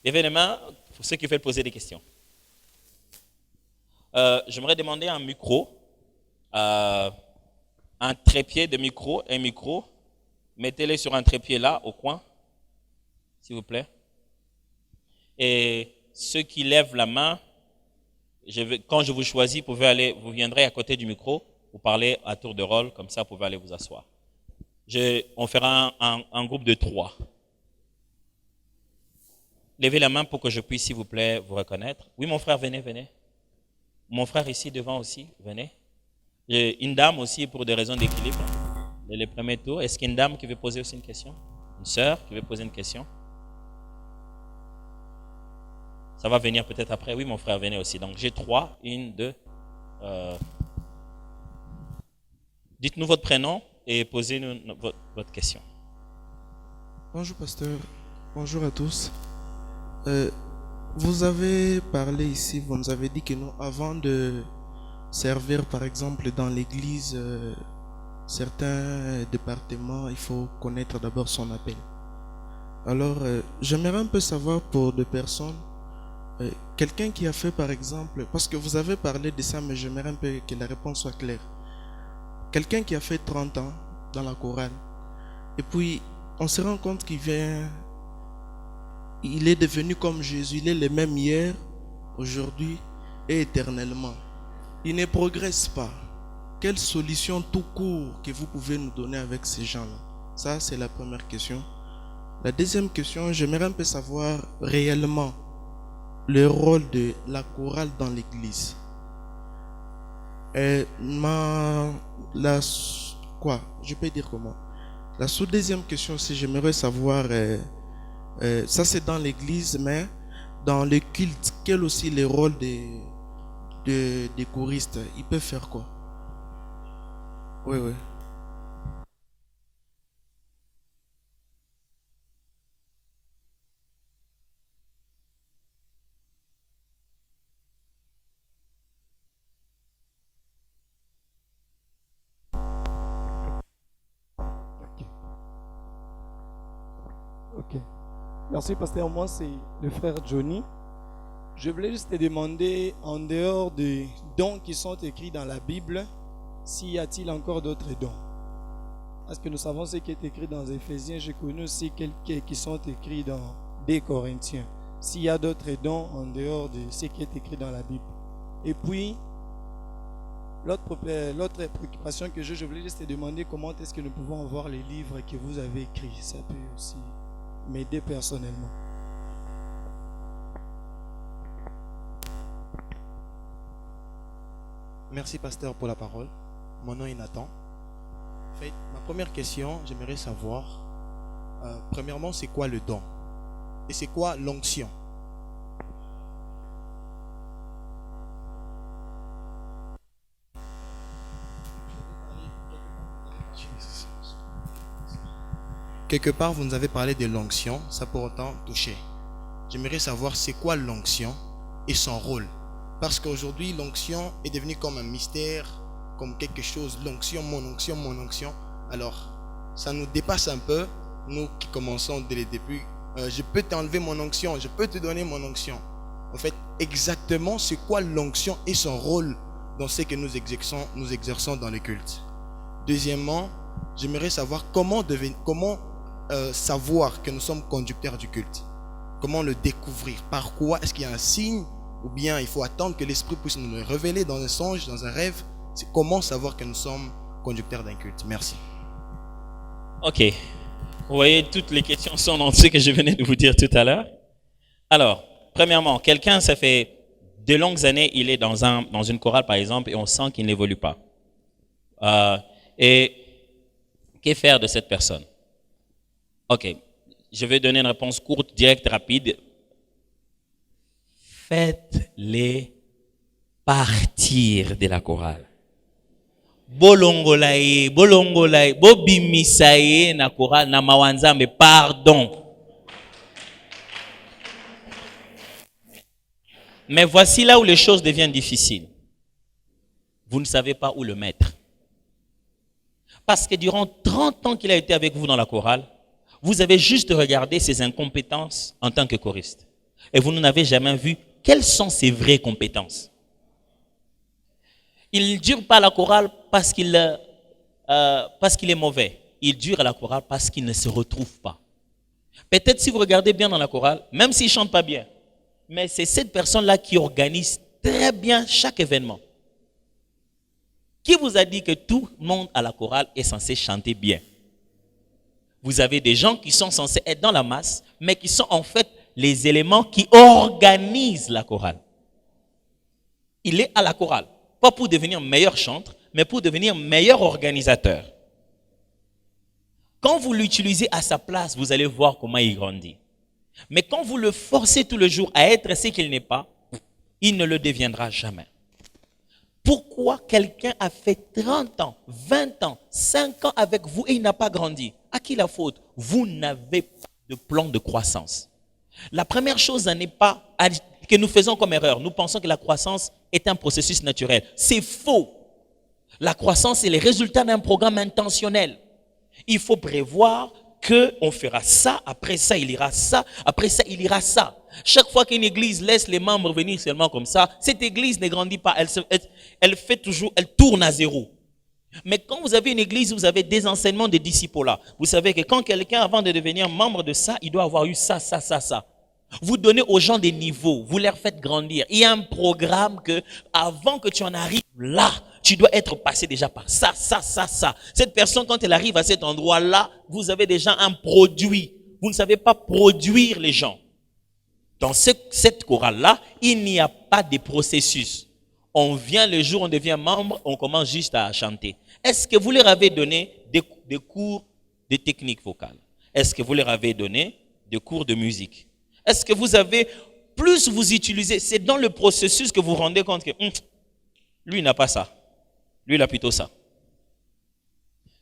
Levez les mains pour ceux qui veulent poser des questions. J'aimerais demander un micro, un trépied de micro, un micro. Mettez-les sur un trépied là, au coin, s'il vous plaît. Et ceux qui lèvent la main, quand je vous choisis, vous viendrez à côté du micro, vous parlez à tour de rôle, comme ça vous pouvez aller vous asseoir. On fera un groupe de 3. Levez la main pour que je puisse, s'il vous plaît, vous reconnaître. Oui, mon frère, venez. Mon frère ici devant aussi, venez. Une dame aussi pour des raisons d'équilibre. Le premier tour. Est-ce qu'il y a une dame qui veut poser aussi une question? Une sœur qui veut poser une question? Ça va venir peut-être après. Oui, mon frère, venez aussi. Donc, j'ai 3. 1, 2. Dites-nous votre prénom et posez-nous votre question. Bonjour, pasteur. Bonjour à tous. Vous avez parlé ici, vous nous avez dit que nous, avant de servir, par exemple, dans l'église, certains départements, il faut connaître d'abord son appel. Alors, j'aimerais un peu savoir pour des personnes, quelqu'un qui a fait, par exemple, parce que vous avez parlé de ça, mais j'aimerais un peu que la réponse soit claire. Quelqu'un qui a fait 30 ans dans la chorale, et puis on se rend compte il est devenu comme Jésus, il est le même hier, aujourd'hui et éternellement. Il ne progresse pas. Quelle solution tout court que vous pouvez nous donner avec ces gens-là? Ça, c'est la première question. La deuxième question, j'aimerais un peu savoir réellement le rôle de la chorale dans l'église. Je peux dire comment? La sous-deuxième question, c'est j'aimerais savoir, ça c'est dans l'église, mais dans le culte, quel aussi le rôle des choristes? Ils peuvent faire quoi? Oui. Ok. Merci, pasteur. Moi, c'est le frère Johnny. Je voulais juste te demander, en dehors des dons qui sont écrits dans la Bible, s'il y a-t-il encore d'autres dons? Parce que nous savons ce qui est écrit dans Éphésiens. J'ai connu aussi quelques qui sont écrits dans des Corinthiens. S'il y a d'autres dons en dehors de ce qui est écrit dans la Bible. Et puis, l'autre préoccupation que je voulais juste te demander, comment est-ce que nous pouvons avoir les livres que vous avez écrits? Ça peut aussi m'aider personnellement. Merci pasteur pour la parole. Mon nom est Nathan. En fait, ma première question, j'aimerais savoir, premièrement, c'est quoi le don? Et c'est quoi l'onction? Quelque part, vous nous avez parlé de l'onction, ça peut autant toucher. J'aimerais savoir c'est quoi l'onction et son rôle. Parce qu'aujourd'hui, l'onction est devenue comme un mystère, comme quelque chose, l'onction, mon onction, mon onction. Alors, ça nous dépasse un peu, nous qui commençons dès le début. Je peux t'enlever mon onction, je peux te donner mon onction. En fait, exactement, c'est quoi l'onction et son rôle dans ce que nous exerçons dans le culte. Deuxièmement, j'aimerais savoir comment savoir que nous sommes conducteurs du culte. Comment le découvrir? Par quoi? Est-ce qu'il y a un signe? Ou bien il faut attendre que l'Esprit puisse nous le révéler dans un songe, dans un rêve? C'est comment savoir que nous sommes conducteurs d'un culte? Merci. Ok. Vous voyez, toutes les questions sont dans ce que je venais de vous dire tout à l'heure. Alors, premièrement, quelqu'un, ça fait de longues années, il est dans une chorale, par exemple, et on sent qu'il n'évolue pas. Et que faire de cette personne? Ok, je vais donner une réponse courte, directe, rapide. Faites-les partir de la chorale. Bolongolaye, bobimisaye na chorale na mawanzambe, pardon. Mais voici là où les choses deviennent difficiles. Vous ne savez pas où le mettre. Parce que durant 30 ans qu'il a été avec vous dans la chorale, vous avez juste regardé ses incompétences en tant que choriste. et vous n'en avez jamais vu, quelles sont ses vraies compétences? Il ne dure pas à la chorale parce qu'il est mauvais. Il dure à la chorale parce qu'il ne se retrouve pas. Peut-être si vous regardez bien dans la chorale, même s'il ne chante pas bien, mais c'est cette personne-là qui organise très bien chaque événement. Qui vous a dit que tout le monde à la chorale est censé chanter bien? Vous avez des gens qui sont censés être dans la masse, mais qui sont en fait les éléments qui organisent la chorale. Il est à la chorale, pas pour devenir meilleur chanteur, mais pour devenir meilleur organisateur. Quand vous l'utilisez à sa place, vous allez voir comment il grandit. Mais quand vous le forcez tout le jour à être ce qu'il n'est pas, il ne le deviendra jamais. Pourquoi quelqu'un a fait 30 ans, 20 ans, 5 ans avec vous et il n'a pas grandi? À qui la faute? Vous n'avez pas de plan de croissance. La première chose n'est pas que nous faisons comme erreur. Nous pensons que la croissance est un processus naturel. C'est faux. La croissance est le résultat d'un programme intentionnel. Il faut prévoir qu'on fera ça, après ça il ira ça, après ça il ira ça. Chaque fois qu'une église laisse les membres venir seulement comme ça, cette église ne grandit pas, elle fait toujours, elle tourne à zéro. Mais quand vous avez une église, vous avez des enseignements des disciples là. Vous savez que quand quelqu'un, avant de devenir membre de ça, il doit avoir eu ça, ça, ça, ça. Vous donnez aux gens des niveaux, vous leur faites grandir. Il y a un programme que, avant que tu en arrives là, tu dois être passé déjà par ça, ça, ça, ça. Cette personne, quand elle arrive à cet endroit-là, vous avez déjà un produit. Vous ne savez pas produire les gens. Dans cette chorale-là, il n'y a pas de processus. On vient le jour où on devient membre, on commence juste à chanter. Est-ce que vous leur avez donné des cours de technique vocale? Est-ce que vous leur avez donné des cours de musique? Est-ce que vous avez, plus vous utilisez, c'est dans le processus que vous vous rendez compte que lui il n'a pas ça, lui il a plutôt ça.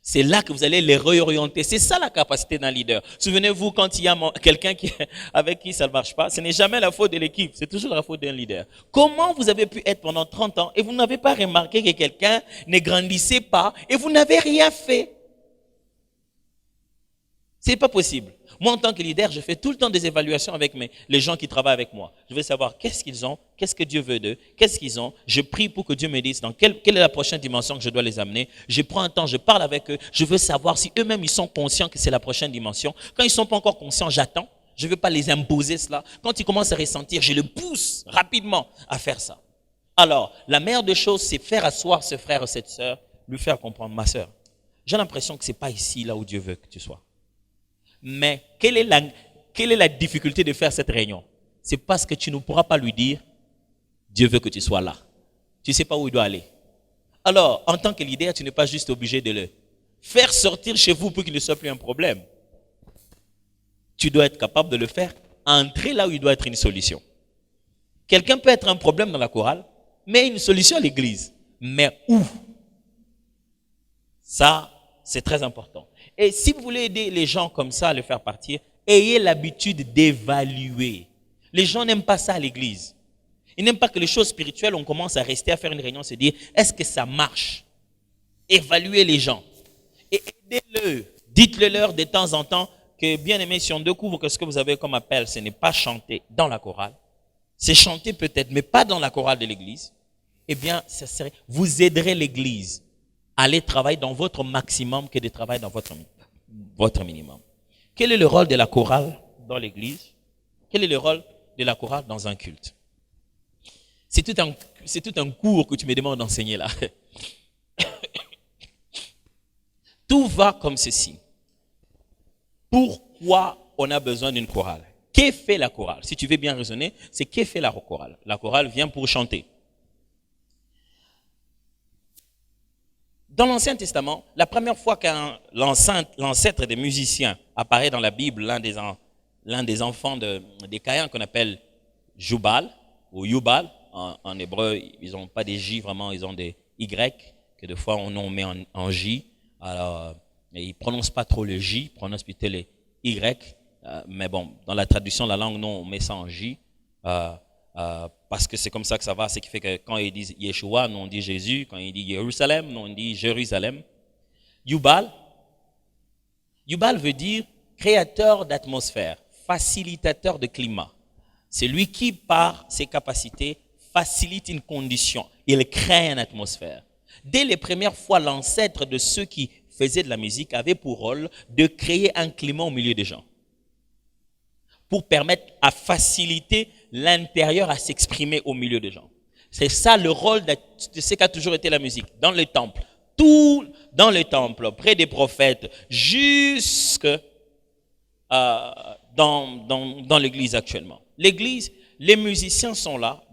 C'est là que vous allez les réorienter. C'est ça la capacité d'un leader. Souvenez-vous, quand il y a quelqu'un avec qui ça ne marche pas, ce n'est jamais la faute de l'équipe, c'est toujours la faute d'un leader. Comment vous avez pu être pendant 30 ans et vous n'avez pas remarqué que quelqu'un ne grandissait pas et vous n'avez rien fait? Ce n'est pas possible. Moi, en tant que leader, je fais tout le temps des évaluations avec les gens qui travaillent avec moi. Je veux savoir qu'est-ce qu'ils ont, qu'est-ce que Dieu veut d'eux, qu'est-ce qu'ils ont. Je prie pour que Dieu me dise dans quelle est la prochaine dimension que je dois les amener. Je prends un temps, je parle avec eux. Je veux savoir si eux-mêmes, ils sont conscients que c'est la prochaine dimension. Quand ils ne sont pas encore conscients, j'attends. Je ne veux pas les imposer cela. Quand ils commencent à ressentir, je les pousse rapidement à faire ça. Alors, la meilleure des choses, c'est faire asseoir ce frère ou cette sœur, lui faire comprendre, ma sœur, j'ai l'impression que ce n'est pas ici, là où Dieu veut que tu sois. Mais quelle est la difficulté de faire cette réunion? C'est parce que tu ne pourras pas lui dire, Dieu veut que tu sois là. Tu ne sais pas où il doit aller. Alors, en tant que leader, tu n'es pas juste obligé de le faire sortir chez vous pour qu'il ne soit plus un problème. Tu dois être capable de le faire entrer là où il doit être une solution. Quelqu'un peut être un problème dans la chorale, mais une solution à l'église. Mais où? Ça, c'est très important. Et si vous voulez aider les gens comme ça à le faire partir, ayez l'habitude d'évaluer. Les gens n'aiment pas ça à l'église. Ils n'aiment pas que les choses spirituelles, on commence à rester à faire une réunion, se dire, est-ce que ça marche? Évaluez les gens. Et aidez-le. Dites-le leur de temps en temps que, bien aimé, si on découvre que ce que vous avez comme appel, ce n'est pas chanter dans la chorale, c'est chanter peut-être, mais pas dans la chorale de l'église, eh bien, vous aiderez l'église à aller travailler dans votre maximum que de travailler dans votre minimum. Quel est le rôle de la chorale dans l'église? Quel est le rôle de la chorale dans un culte? C'est tout un cours que tu me demandes d'enseigner là. Tout va comme ceci. Pourquoi on a besoin d'une chorale? Qu'est fait la chorale? Si tu veux bien raisonner, c'est qu'est fait la chorale? La chorale vient pour chanter. Dans l'Ancien Testament, la première fois qu'un l'ancêtre des musiciens apparaît dans la Bible, l'un des enfants des Caïns qu'on appelle Jubal ou Yubal, en hébreu, ils n'ont pas des J vraiment, ils ont des Y, que des fois on met en J. Alors, ils ne prononcent pas trop le J, ils prononcent plutôt les Y. Mais bon, dans la traduction de la langue, non, on met ça en J. Parce que c'est comme ça que ça va, ce qui fait que quand ils disent Yeshua, nous on dit Jésus, quand ils disent Jérusalem, nous on dit Jérusalem. Yubal veut dire créateur d'atmosphère, facilitateur de climat. C'est lui qui, par ses capacités, facilite une condition. Il crée une atmosphère. Dès les premières fois, l'ancêtre de ceux qui faisaient de la musique avait pour rôle de créer un climat au milieu des gens, pour permettre à faciliter l'intérieur à s'exprimer au milieu des gens. C'est ça le rôle de ce qu'a toujours été la musique. Dans les temples, tout dans les temples, près des prophètes, jusque dans l'église actuellement. L'église, les musiciens sont là,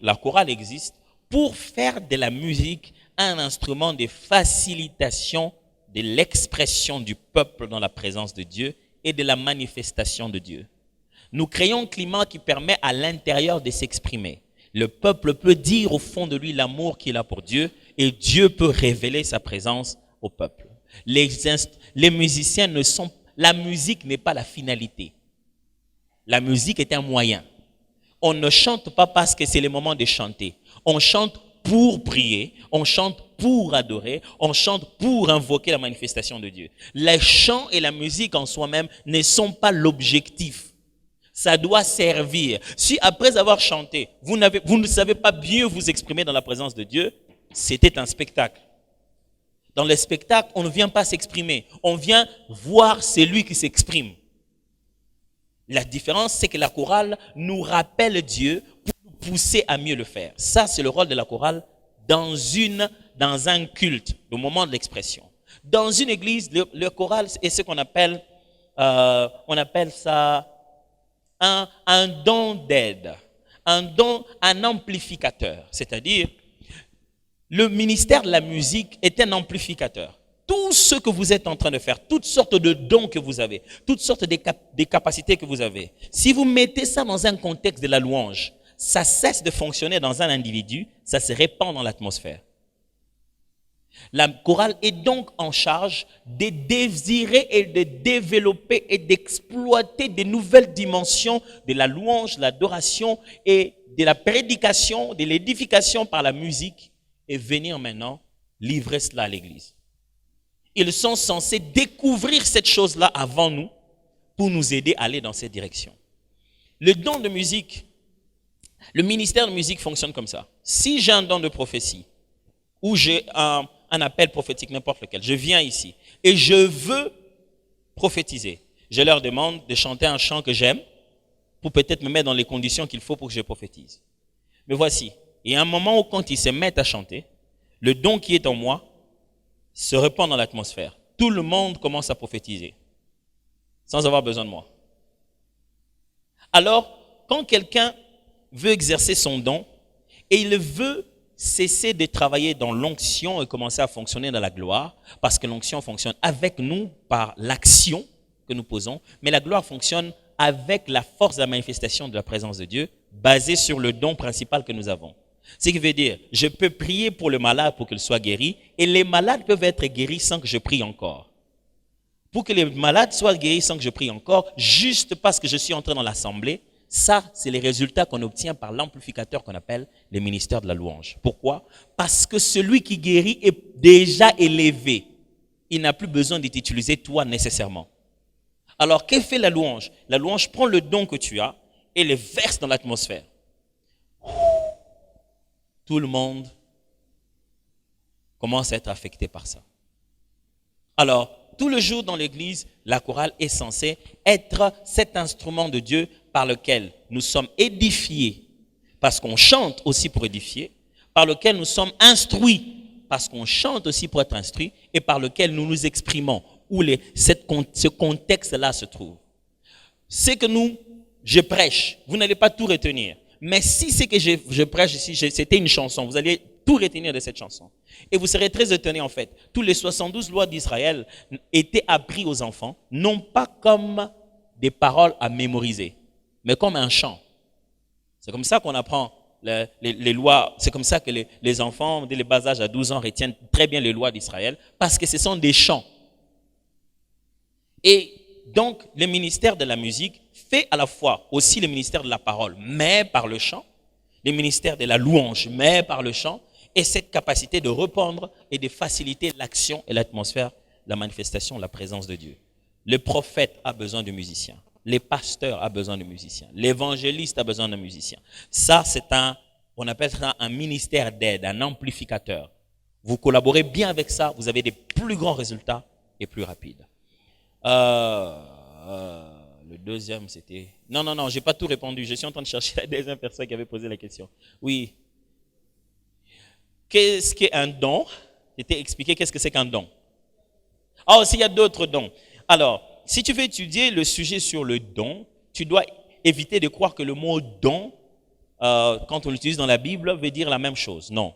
la chorale existe pour faire de la musique un instrument de facilitation de l'expression du peuple dans la présence de Dieu et de la manifestation de Dieu. Nous créons un climat qui permet à l'intérieur de s'exprimer. Le peuple peut dire au fond de lui l'amour qu'il a pour Dieu et Dieu peut révéler sa présence au peuple. Les musiciens ne sont... La musique n'est pas la finalité. La musique est un moyen. On ne chante pas parce que c'est le moment de chanter. On chante pour prier, on chante pour adorer, on chante pour invoquer la manifestation de Dieu. Les chants et la musique en soi-même ne sont pas l'objectif. Ça doit servir. Si après avoir chanté, vous ne savez pas mieux vous exprimer dans la présence de Dieu, c'était un spectacle. Dans le spectacle, on ne vient pas s'exprimer. On vient voir celui qui s'exprime. La différence, c'est que la chorale nous rappelle Dieu pour nous pousser à mieux le faire. Ça, c'est le rôle de la chorale dans un culte, le moment de l'expression. Dans une église, le choral est ce qu'on appelle, ça un don d'aide, un amplificateur. C'est-à-dire, le ministère de la musique est un amplificateur. Tout ce que vous êtes en train de faire, toutes sortes de dons que vous avez, toutes sortes de capacités que vous avez, si vous mettez ça dans un contexte de la louange, ça cesse de fonctionner dans un individu, ça se répand dans l'atmosphère. La chorale est donc en charge de désirer et de développer et d'exploiter de nouvelles dimensions de la louange, de l'adoration et de la prédication, de l'édification par la musique et venir maintenant livrer cela à l'église. Ils sont censés découvrir cette chose-là avant nous pour nous aider à aller dans cette direction. Le don de musique, le ministère de musique fonctionne comme ça. Si j'ai un don de prophétie ou j'ai un appel prophétique, n'importe lequel, je viens ici et je veux prophétiser, je leur demande de chanter un chant que j'aime pour peut-être me mettre dans les conditions qu'il faut pour que je prophétise. Mais voici, il y a un moment où quand ils se mettent à chanter, le don qui est en moi se répand dans l'atmosphère. Tout le monde commence à prophétiser, sans avoir besoin de moi. Alors, quand quelqu'un veut exercer son don, et il veut cesser de travailler dans l'onction et commencer à fonctionner dans la gloire, parce que l'onction fonctionne avec nous par l'action que nous posons, mais la gloire fonctionne avec la force de la manifestation de la présence de Dieu, basée sur le don principal que nous avons. Ce qui veut dire, je peux prier pour le malade pour qu'il soit guéri, et les malades peuvent être guéris sans que je prie encore. Pour que les malades soient guéris sans que je prie encore, juste parce que je suis entré dans l'assemblée, ça, c'est les résultats qu'on obtient par l'amplificateur qu'on appelle le ministère de la louange. Pourquoi? Parce que celui qui guérit est déjà élevé. Il n'a plus besoin de t'utiliser toi nécessairement. Alors, que fait la louange? La louange prend le don que tu as et le verse dans l'atmosphère. Tout le monde commence à être affecté par ça. Alors, tout le jour dans l'église, la chorale est censée être cet instrument de Dieu par lequel nous sommes édifiés, parce qu'on chante aussi pour édifier, par lequel nous sommes instruits, parce qu'on chante aussi pour être instruits, et par lequel nous nous exprimons, où ce contexte-là se trouve. C'est que je prêche, vous n'allez pas tout retenir. Mais si c'est que je prêche ici, c'était une chanson, vous allez tout retenir de cette chanson. Et vous serez très étonnés en fait. Tous les 72 lois d'Israël étaient appris aux enfants, non pas comme des paroles à mémoriser, mais comme un chant. C'est comme ça qu'on apprend les lois, c'est comme ça que les enfants, dès le bas âge à 12 ans, retiennent très bien les lois d'Israël, parce que ce sont des chants. Et donc, le ministère de la musique fait à la fois aussi le ministère de la parole, mais par le chant, le ministère de la louange, mais par le chant, et cette capacité de répandre et de faciliter l'action et l'atmosphère, la manifestation, la présence de Dieu. Le prophète a besoin de musiciens. Les pasteurs ont besoin de musiciens. L'évangéliste a besoin de musiciens. Ça, on appelle ça un ministère d'aide, un amplificateur. Vous collaborez bien avec ça, vous avez des plus grands résultats et plus rapides. Le deuxième, c'était... Non, j'ai pas tout répondu. Je suis en train de chercher la deuxième personne qui avait posé la question. Oui. Qu'est-ce qu'est un don? J'étais expliqué qu'est-ce que c'est qu'un don. Ah, aussi, il y a d'autres dons. Alors, si tu veux étudier le sujet sur le don, tu dois éviter de croire que le mot don, quand on l'utilise dans la Bible, veut dire la même chose. Non.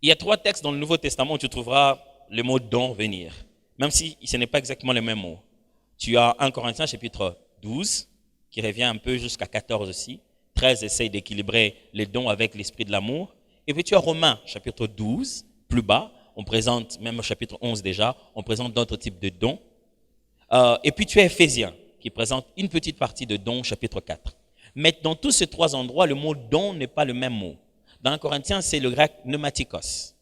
Il y a 3 textes dans le Nouveau Testament où tu trouveras le mot don venir, même si ce n'est pas exactement le même mot. Tu as 1 Corinthiens chapitre 12, qui revient un peu jusqu'à 14 aussi. 13 essaye d'équilibrer les dons avec l'esprit de l'amour. Et puis tu as Romains chapitre 12, plus bas. On présente, même au chapitre 11 déjà, on présente d'autres types de dons. Et puis tu as Éphésiens, qui présente une petite partie de dons, chapitre 4. Mais dans tous ces 3 endroits, le mot don n'est pas le même mot. Dans 1 Corinthiens, c'est le grec pneumatikos,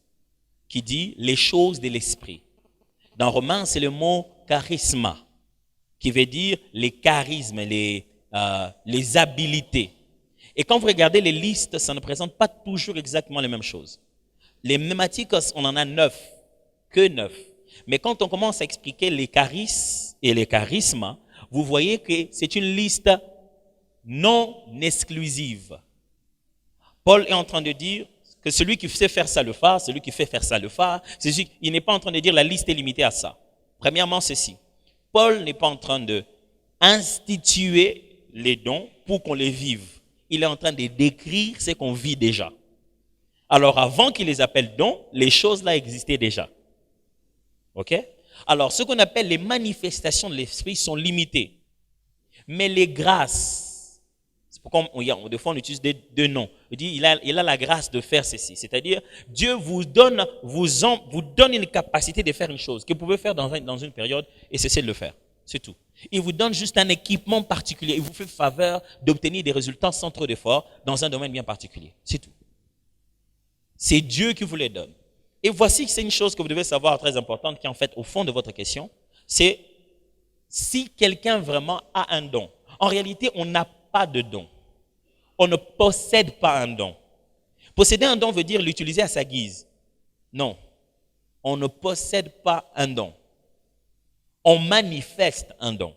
qui dit les choses de l'esprit. Dans Romains, c'est le mot charisma, qui veut dire les charismes, les habilités. Et quand vous regardez les listes, ça ne présente pas toujours exactement les mêmes choses. Les pneumatikos, on en a 9, que 9. Mais quand on commence à expliquer les charismes et les charismes, vous voyez que c'est une liste non exclusive. Paul est en train de dire que celui qui sait faire ça le fait, celui qui fait faire ça le fait. Il n'est pas en train de dire la liste est limitée à ça. Premièrement, ceci. Paul n'est pas en train de instituer les dons pour qu'on les vive. Il est en train de décrire ce qu'on vit déjà. Alors, avant qu'il les appelle dons, les choses là existaient déjà. OK? Alors, ce qu'on appelle les manifestations de l'esprit sont limitées. Mais les grâces, c'est pourquoi des fois on utilise deux noms. On dit, il a la grâce de faire ceci. C'est-à-dire, Dieu vous donne une capacité de faire une chose que vous pouvez faire dans une période et cesser de le faire. C'est tout. Il vous donne juste un équipement particulier. Il vous fait faveur d'obtenir des résultats sans trop d'efforts dans un domaine bien particulier. C'est tout. C'est Dieu qui vous les donne. Et voici que c'est une chose que vous devez savoir très importante qui est en fait au fond de votre question. C'est si quelqu'un vraiment a un don. En réalité, on n'a pas de don. On ne possède pas un don. Posséder un don veut dire l'utiliser à sa guise. Non. On ne possède pas un don. On manifeste un don.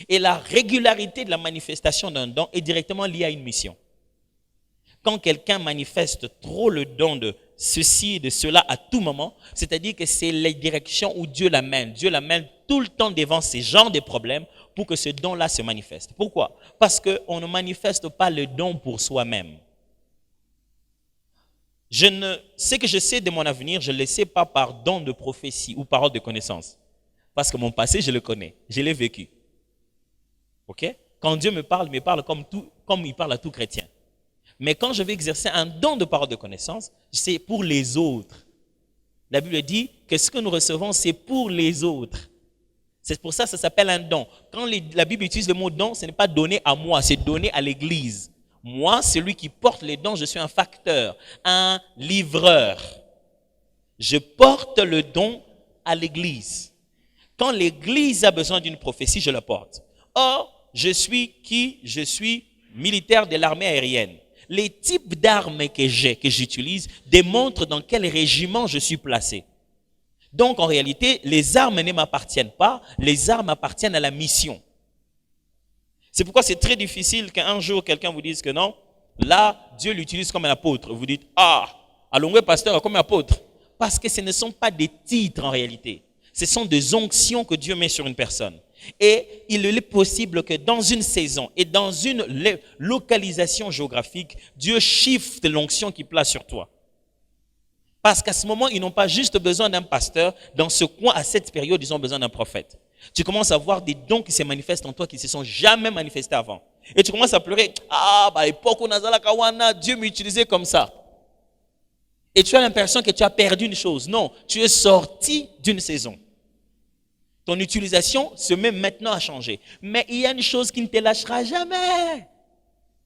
Et la régularité de la manifestation d'un don est directement liée à une mission. Quand quelqu'un manifeste trop le don de ceci et de cela à tout moment, c'est-à-dire que c'est la direction où Dieu l'amène. Dieu l'amène tout le temps devant ces genres de problèmes pour que ce don-là se manifeste. Pourquoi? Parce qu'on ne manifeste pas le don pour soi-même. Ce que je sais de mon avenir, je ne le sais pas par don de prophétie ou parole de connaissance. Parce que mon passé, je le connais. Je l'ai vécu. OK? Quand Dieu me parle comme il parle à tout chrétien. Mais quand je vais exercer un don de parole de connaissance, c'est pour les autres. La Bible dit que ce que nous recevons, c'est pour les autres. C'est pour ça que ça s'appelle un don. Quand la Bible utilise le mot don, ce n'est pas donné à moi, c'est donné à l'Église. Moi, celui qui porte les dons, je suis un facteur, un livreur. Je porte le don à l'Église. Quand l'Église a besoin d'une prophétie, je la porte. Or, je suis militaire de l'armée aérienne. Les types d'armes que j'utilise démontrent dans quel régiment je suis placé. Donc, en réalité, les armes ne m'appartiennent pas, les armes appartiennent à la mission. C'est pourquoi c'est très difficile qu'un jour, quelqu'un vous dise que non, là, Dieu l'utilise comme un apôtre. Vous dites, allons-nous, pasteur, comme un apôtre. Parce que ce ne sont pas des titres en réalité. Ce sont des onctions que Dieu met sur une personne. Et il est possible que dans une saison et dans une localisation géographique, Dieu shift l'onction qui place sur toi. Parce qu'à ce moment, ils n'ont pas juste besoin d'un pasteur. Dans ce coin, à cette période, ils ont besoin d'un prophète. Tu commences à voir des dons qui se manifestent en toi qui ne se sont jamais manifestés avant. Et tu commences à pleurer. À l'époque où Dieu m'utilisait comme ça. Et tu as l'impression que tu as perdu une chose. Non, tu es sorti d'une saison. Ton utilisation se met maintenant à changer. Mais il y a une chose qui ne te lâchera jamais.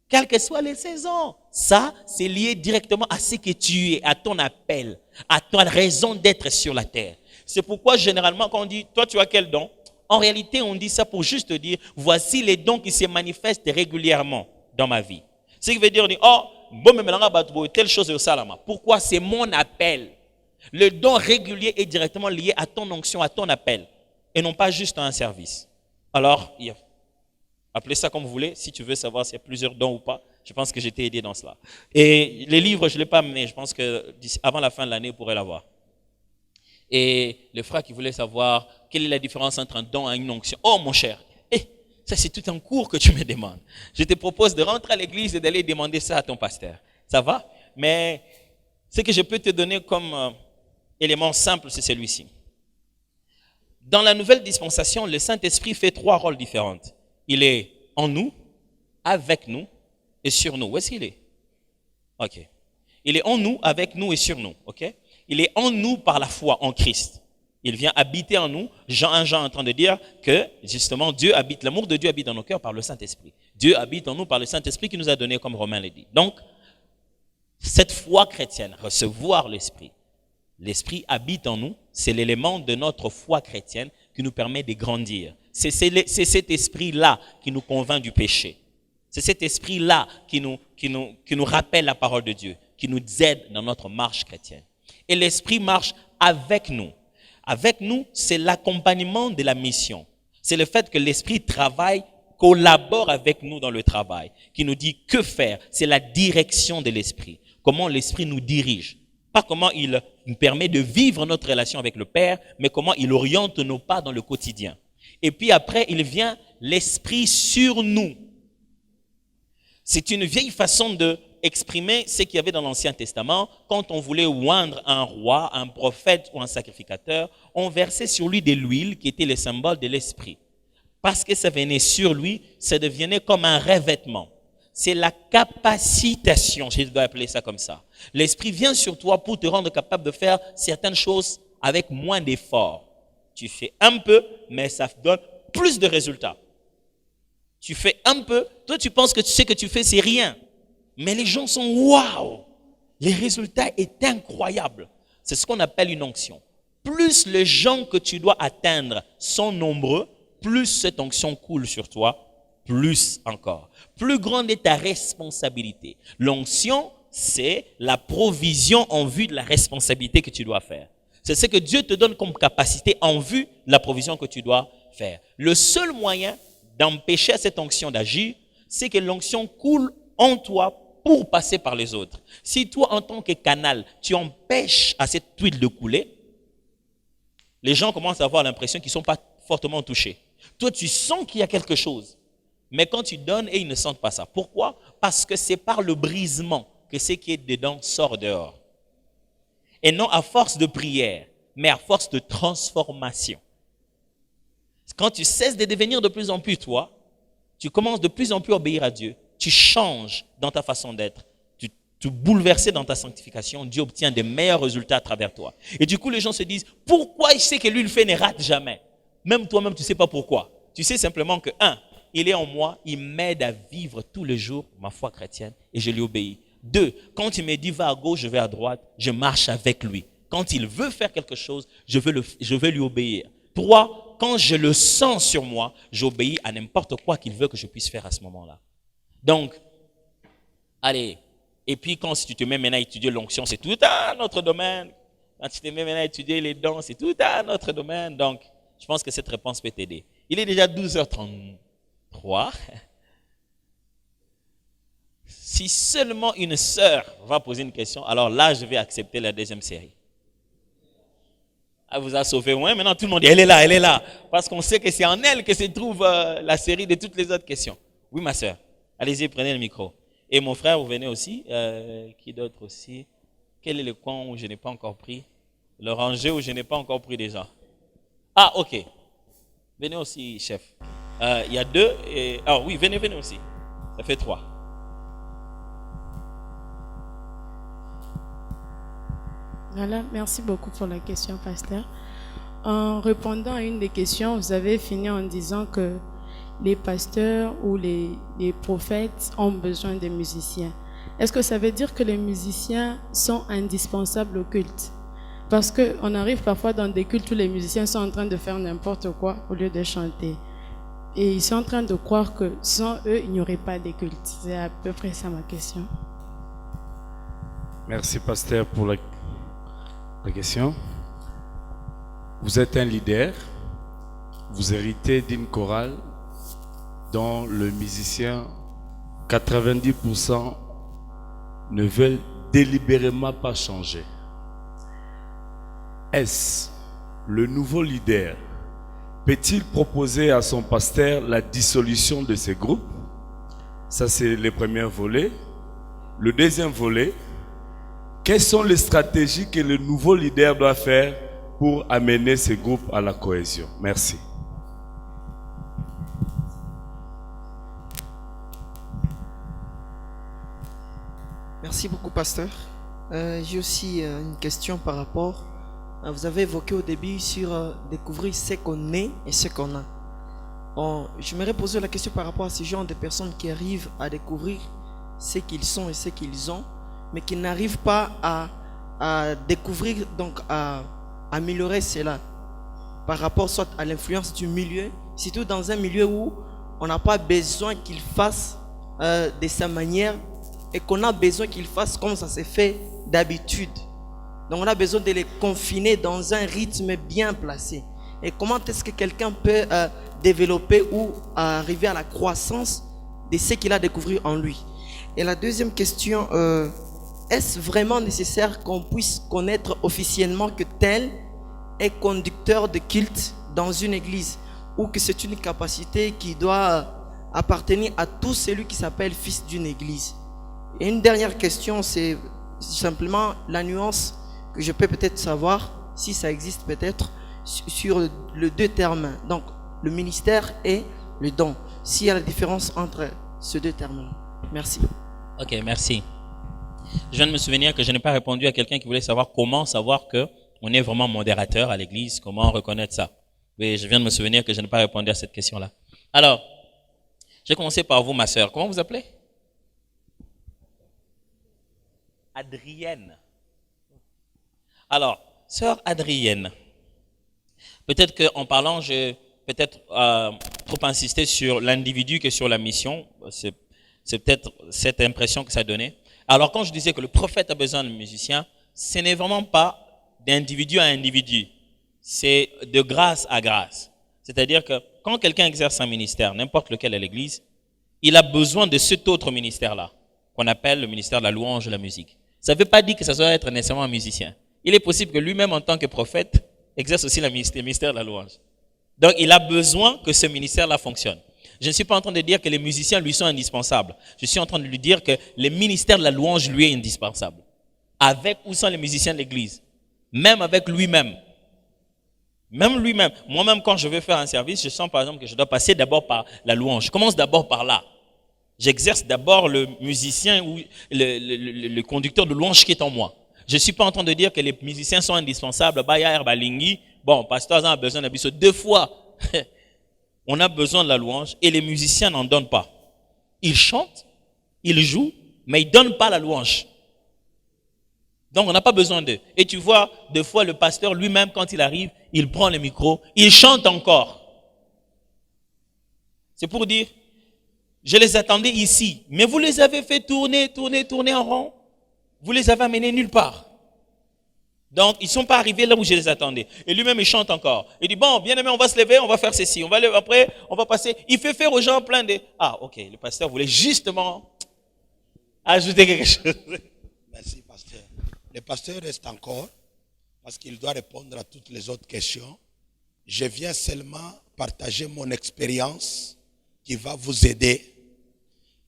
Quelles que soient les saisons. Ça, c'est lié directement à ce que tu es, à ton appel, à ta raison d'être sur la terre. C'est pourquoi, généralement, quand on dit, toi, tu as quel don? En réalité, on dit ça pour juste dire, voici les dons qui se manifestent régulièrement dans ma vie. Ce qui veut dire, on dit, oh, bon, mais telle chose au salama. Pourquoi? C'est mon appel. Le don régulier est directement lié à ton onction, à ton appel, et non pas juste à un service. Alors, appelez ça comme vous voulez, si tu veux savoir s'il y a plusieurs dons ou pas. Je pense que j'ai été aidé dans cela. Et les livres, je ne l'ai pas amené. Je pense qu'avant la fin de l'année, vous pourrez l'avoir. Et le frère qui voulait savoir quelle est la différence entre un don et une onction. Oh mon cher, ça c'est tout un cours que tu me demandes. Je te propose de rentrer à l'église et d'aller demander ça à ton pasteur. Ça va? Mais ce que je peux te donner comme élément simple, c'est celui-ci. Dans la nouvelle dispensation, le Saint-Esprit fait 3 rôles différents. Il est en nous, avec nous et sur nous. Où est-ce qu'il est? Ok. Il est en nous, avec nous et sur nous. Ok? Il est en nous par la foi en Christ. Il vient habiter en nous. Jean est en train de dire que, justement, l'amour de Dieu habite dans nos cœurs par le Saint-Esprit. Dieu habite en nous par le Saint-Esprit qui nous a donné, comme Romain l'a dit. Donc, cette foi chrétienne, recevoir l'Esprit. L'Esprit habite en nous. C'est l'élément de notre foi chrétienne qui nous permet de grandir. C'est cet esprit-là qui nous convainc du péché. C'est cet esprit-là qui nous rappelle la parole de Dieu, qui nous aide dans notre marche chrétienne. Et l'Esprit marche avec nous. Avec nous, c'est l'accompagnement de la mission. C'est le fait que l'Esprit travaille, collabore avec nous dans le travail, qui nous dit que faire. C'est la direction de l'Esprit. Comment l'Esprit nous dirige. Pas comment il nous permet de vivre notre relation avec le Père, mais comment il oriente nos pas dans le quotidien. Et puis après, il vient l'Esprit sur nous. C'est une vieille façon d'exprimer ce qu'il y avait dans l'Ancien Testament. Quand on voulait oindre un roi, un prophète ou un sacrificateur, on versait sur lui de l'huile qui était le symbole de l'Esprit. Parce que ça venait sur lui, ça devenait comme un revêtement. C'est la capacitation, je dois appeler ça comme ça. L'Esprit vient sur toi pour te rendre capable de faire certaines choses avec moins d'efforts. Tu fais un peu, mais ça donne plus de résultats. Tu fais un peu, toi tu penses que tu sais que tu fais, c'est rien. Mais les gens sont waouh! Les résultats est incroyable. C'est ce qu'on appelle une onction. Plus les gens que tu dois atteindre sont nombreux, plus cette onction coule sur toi, plus encore. Plus grande est ta responsabilité. L'onction, c'est la provision en vue de la responsabilité que tu dois faire. C'est ce que Dieu te donne comme capacité en vue de la provision que tu dois faire. Le seul moyen d'empêcher cette onction d'agir, c'est que l'onction coule en toi pour passer par les autres. Si toi, en tant que canal, tu empêches à cette huile de couler, les gens commencent à avoir l'impression qu'ils ne sont pas fortement touchés. Toi, tu sens qu'il y a quelque chose. Mais quand tu donnes, et ils ne sentent pas ça. Pourquoi? Parce que c'est par le brisement que ce qui est dedans sort dehors. Et non à force de prière, mais à force de transformation. Quand tu cesses de devenir de plus en plus toi, tu commences de plus en plus à obéir à Dieu. Tu changes dans ta façon d'être. Tu bouleverses dans ta sanctification. Dieu obtient des meilleurs résultats à travers toi. Et du coup, les gens se disent, pourquoi il sait que lui, il fait ne rate jamais? Même toi-même, tu ne sais pas pourquoi. Tu sais simplement que, il est en moi, il m'aide à vivre tous les jours ma foi chrétienne et je lui obéis. 2, quand il me dit va à gauche, je vais à droite, je marche avec lui. Quand il veut faire quelque chose, je veux lui obéir. 3, quand je le sens sur moi, j'obéis à n'importe quoi qu'il veut que je puisse faire à ce moment-là. Donc, allez, et puis quand tu te mets maintenant à étudier l'onction, c'est tout un autre domaine. Quand tu te mets maintenant à étudier les dons, c'est tout un autre domaine. Donc, je pense que cette réponse peut t'aider. Il est déjà 12h33. Si seulement une sœur va poser une question, alors là, je vais accepter la deuxième série. Elle vous a sauvé, ouais, maintenant tout le monde dit, elle est là. Parce qu'on sait que c'est en elle que se trouve la série de toutes les autres questions. Oui, ma sœur, allez-y, prenez le micro. Et mon frère, vous venez aussi. Qui d'autre aussi? Quel est le coin où je n'ai pas encore pris? Le rangé où je n'ai pas encore pris déjà? Ah, ok. Venez aussi, chef. Il y a 2. Ah oui, venez aussi. Ça fait 3. Voilà, merci beaucoup pour la question, pasteur. En répondant à une des questions, vous avez fini en disant que les pasteurs ou les prophètes ont besoin des musiciens. Est-ce que ça veut dire que les musiciens sont indispensables au culte? Parce qu'on arrive parfois dans des cultes où les musiciens sont en train de faire n'importe quoi au lieu de chanter. Et ils sont en train de croire que sans eux, il n'y aurait pas de culte. C'est à peu près ça ma question. Merci, pasteur, pour la question. Vous êtes un leader. Vous héritez d'une chorale dont le musicien, 90% ne veulent délibérément pas changer. Est-ce le nouveau leader peut-il proposer à son pasteur la dissolution de ces groupes? Ça, c'est le premier volet. Le deuxième volet, quelles sont les stratégies que le nouveau leader doit faire pour amener ces groupes à la cohésion? Merci. Merci beaucoup, pasteur. J'ai aussi une question par rapport. Vous avez évoqué au début sur découvrir ce qu'on est et ce qu'on a. J'aimerais poser la question par rapport à ces gens de personnes qui arrivent à découvrir ce qu'ils sont et ce qu'ils ont, mais qui n'arrivent pas à découvrir, donc à améliorer cela par rapport soit à l'influence du milieu, surtout dans un milieu où on n'a pas besoin qu'ils fassent de sa manière et qu'on a besoin qu'ils fassent comme ça se fait d'habitude. Donc on a besoin de les confiner dans un rythme bien placé. Et comment est-ce que quelqu'un peut développer ou arriver à la croissance de ce qu'il a découvert en lui? Et la deuxième question, est-ce vraiment nécessaire qu'on puisse connaître officiellement que tel est conducteur de culte dans une église, ou que c'est une capacité qui doit appartenir à tout celui qui s'appelle fils d'une église? Et une dernière question, c'est simplement la nuance que je peux peut-être savoir, si ça existe peut-être, sur les deux termes, donc le ministère et le don, s'il y a la différence entre ces deux termes-là. Merci. Ok, merci. Je viens de me souvenir que je n'ai pas répondu à quelqu'un qui voulait savoir comment savoir qu'on est vraiment modérateur à l'église, comment reconnaître ça. Oui, je viens de me souvenir que je n'ai pas répondu à cette question-là. Alors, je vais commencer par vous, ma sœur. Comment vous appelez? Adrienne. Alors, sœur Adrienne, peut-être qu'en parlant, je vais peut-être trop insister sur l'individu que sur la mission. C'est peut-être cette impression que ça donnait. Alors, quand je disais que le prophète a besoin de musiciens, ce n'est vraiment pas d'individu à individu. C'est de grâce à grâce. C'est-à-dire que quand quelqu'un exerce un ministère, n'importe lequel à l'église, il a besoin de cet autre ministère-là, qu'on appelle le ministère de la louange et de la musique. Ça ne veut pas dire que ça doit être nécessairement un musicien. Il est possible que lui-même, en tant que prophète, exerce aussi le ministère de la louange. Donc, il a besoin que ce ministère-là fonctionne. Je ne suis pas en train de dire que les musiciens lui sont indispensables. Je suis en train de lui dire que le ministère de la louange lui est indispensable. Avec ou sans les musiciens de l'église. Même avec lui-même. Même lui-même. Moi-même, quand je veux faire un service, je sens par exemple que je dois passer d'abord par la louange. Je commence d'abord par là. J'exerce d'abord le musicien ou le conducteur de louange qui est en moi. Je ne suis pas en train de dire que les musiciens sont indispensables. Bon, pasteur a besoin de biso. Deux fois, on a besoin de la louange et les musiciens n'en donnent pas. Ils chantent, ils jouent, mais ils ne donnent pas la louange. Donc, on n'a pas besoin d'eux. Et tu vois, des fois, le pasteur lui-même, quand il arrive, il prend le micro, il chante encore. C'est pour dire, je les attendais ici, mais vous les avez fait tourner en rond. Vous les avez amenés nulle part. Donc, ils ne sont pas arrivés là où je les attendais. Et lui-même, il chante encore. Il dit, bon, bien aimé, on va se lever, on va faire ceci. On va lever, après, on va passer. Il fait faire aux gens plein de... Ah, ok, le pasteur voulait justement ajouter quelque chose. Merci, pasteur. Le pasteur reste encore, parce qu'il doit répondre à toutes les autres questions. Je viens seulement partager mon expérience qui va vous aider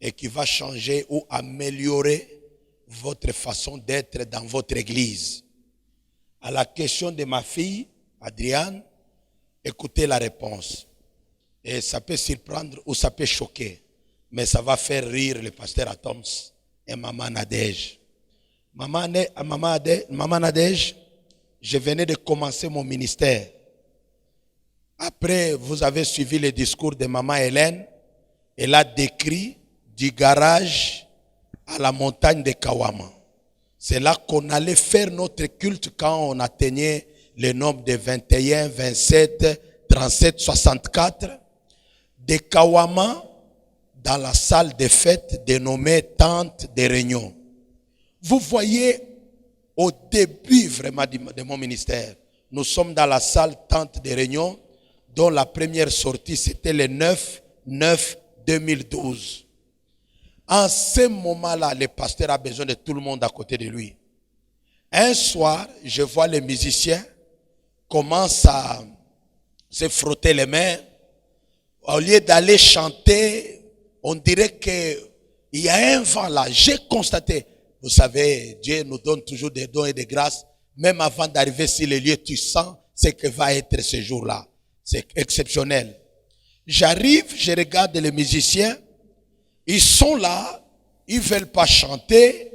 et qui va changer ou améliorer votre façon d'être dans votre église. À la question de ma fille, Adrienne, écoutez la réponse. Et ça peut surprendre ou ça peut choquer, mais ça va faire rire le pasteur Atoms et Maman Nadège. Maman Nadège, je venais de commencer mon ministère. Après, vous avez suivi le discours de Maman Hélène. Elle a décrit du garage à la montagne de Kawama. C'est là qu'on allait faire notre culte quand on atteignait le nombre de 21, 27, 37, 64. Des Kawama dans la salle des fêtes dénommée tente de réunion. Vous voyez, au début vraiment de mon ministère, nous sommes dans la salle tente de réunion dont la première sortie c'était le 9/9/2012. En ce moment-là, le pasteur a besoin de tout le monde à côté de lui. Un soir, je vois les musiciens commencent à se frotter les mains. Au lieu d'aller chanter, on dirait qu'il y a un vent là. J'ai constaté, vous savez, Dieu nous donne toujours des dons et des grâces. Même avant d'arriver sur les lieux, tu sens ce que va être ce jour-là. C'est exceptionnel. J'arrive, je regarde les musiciens. Ils sont là, ils ne veulent pas chanter,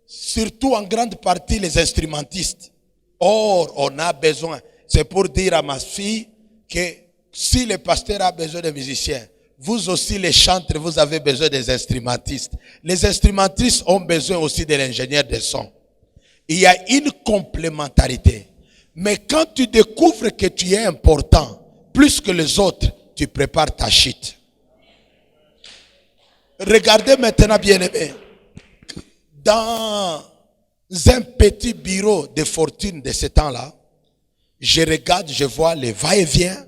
surtout en grande partie les instrumentistes. Or, on a besoin. C'est pour dire à ma fille que si le pasteur a besoin de musiciens, vous aussi les chantres, vous avez besoin des instrumentistes. Les instrumentistes ont besoin aussi de l'ingénieur de son. Il y a une complémentarité. Mais quand tu découvres que tu es important, plus que les autres, tu prépares ta chute. Regardez maintenant, bien-aimés, dans un petit bureau de fortune de ce temps-là, je regarde, je vois les va-et-vient.